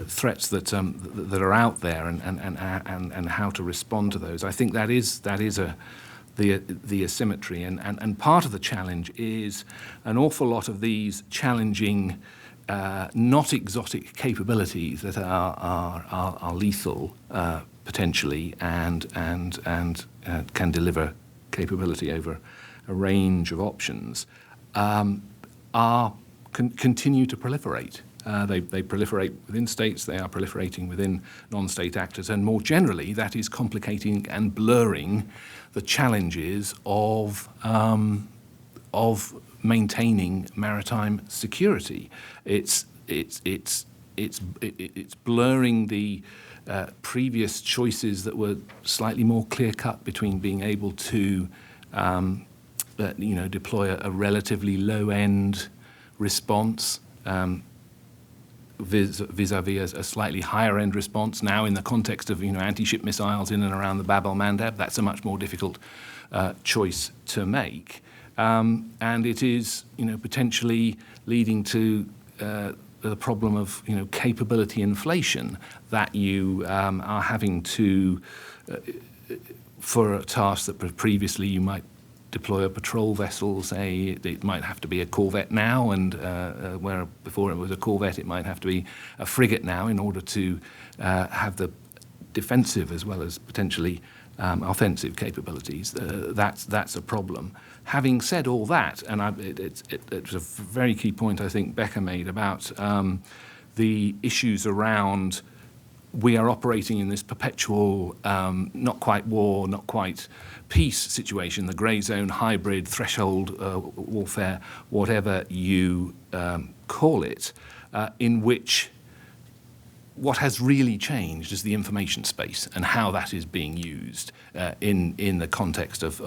threats that are out there, and how to respond to those. I think that is the asymmetry. And part of the challenge is an awful lot of these challenging, not exotic capabilities that are lethal potentially and can deliver capability over a range of options, continue to proliferate. They proliferate within states, they are proliferating within non-state actors, and more generally, that is complicating and blurring the challenges of maintaining maritime security. It's blurring the previous choices that were slightly more clear-cut between being able to deploy a relatively low-end response vis-a-vis a slightly higher-end response. Now, in the context of anti-ship missiles in and around the Bab el-Mandeb, that's a much more difficult choice to make, and it is potentially leading to the problem of capability inflation that you are having to for a task that previously you might deploy a patrol vessel, say it might have to be a corvette now, and where before it was a corvette, it might have to be a frigate now in order to have the defensive as well as potentially offensive capabilities. That's a problem. Having said all that, and it's a very key point I think Becca made about the issues around we are operating in this perpetual, not quite war, not quite peace situation, the grey zone, hybrid, threshold warfare, whatever you call it, in which what has really changed is the information space and how that is being used in the context of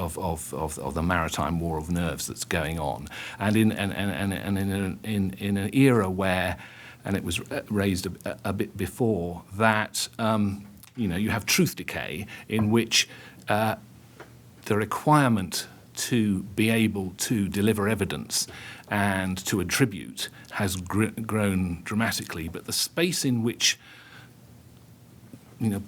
the maritime war of nerves that's going on, and in an era where, and it was raised a bit before, that you have truth decay in which the requirement to be able to deliver evidence and to attribute has grown dramatically, but the space in which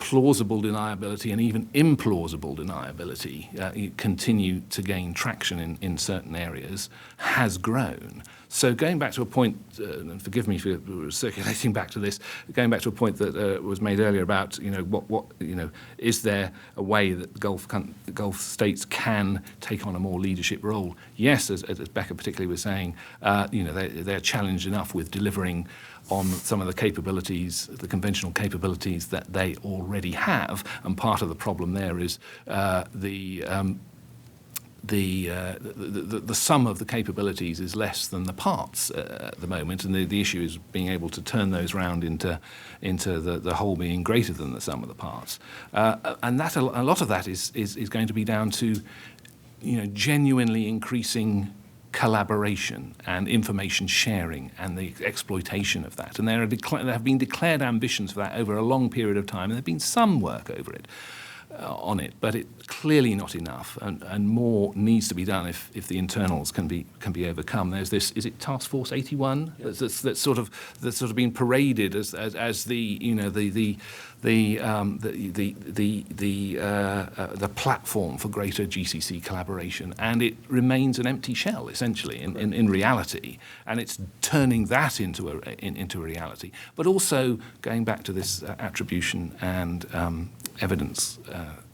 plausible deniability and even implausible deniability continue to gain traction in certain areas has grown. So going back to a point, and forgive me for circulating back to this, going back to a point that was made earlier about is there a way that the Gulf states can take on a more leadership role? Yes, as Becca particularly was saying, they're challenged enough with delivering on some of the capabilities, the conventional capabilities that they already have, and part of the problem there is the sum of the capabilities is less than the parts at the moment, and the issue is being able to turn those round into the whole being greater than the sum of the parts, and that a lot of that is going to be down to genuinely increasing collaboration and information sharing and the exploitation of that. And there have been declared ambitions for that over a long period of time, and there have been some work over it, on it, but it's clearly not enough, and more needs to be done if the internals can be overcome. There's this, is it Task Force 81? Yes. That's sort of been paraded as the platform for greater GCC collaboration, and it remains an empty shell essentially in reality, and it's turning that into a reality. But also going back to this attribution and evidence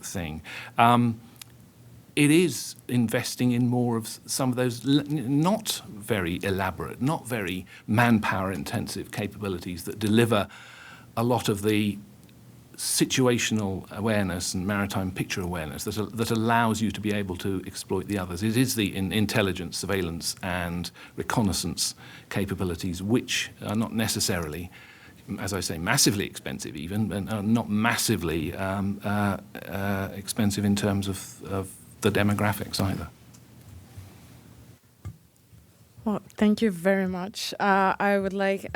thing. It is investing in more of some of those not very elaborate, not very manpower intensive capabilities that deliver a lot of the situational awareness and maritime picture awareness that allows you to be able to exploit the others. It is the intelligence, surveillance and reconnaissance capabilities which are not necessarily, as I say, massively expensive even, and not massively expensive in terms of the demographics either. Well, thank you very much. I would like,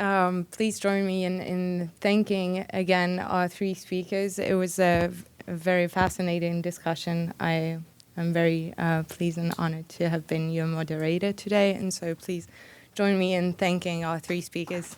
please join me in thanking again our three speakers. It was a very fascinating discussion. I am very pleased and honored to have been your moderator today, and so please join me in thanking our three speakers.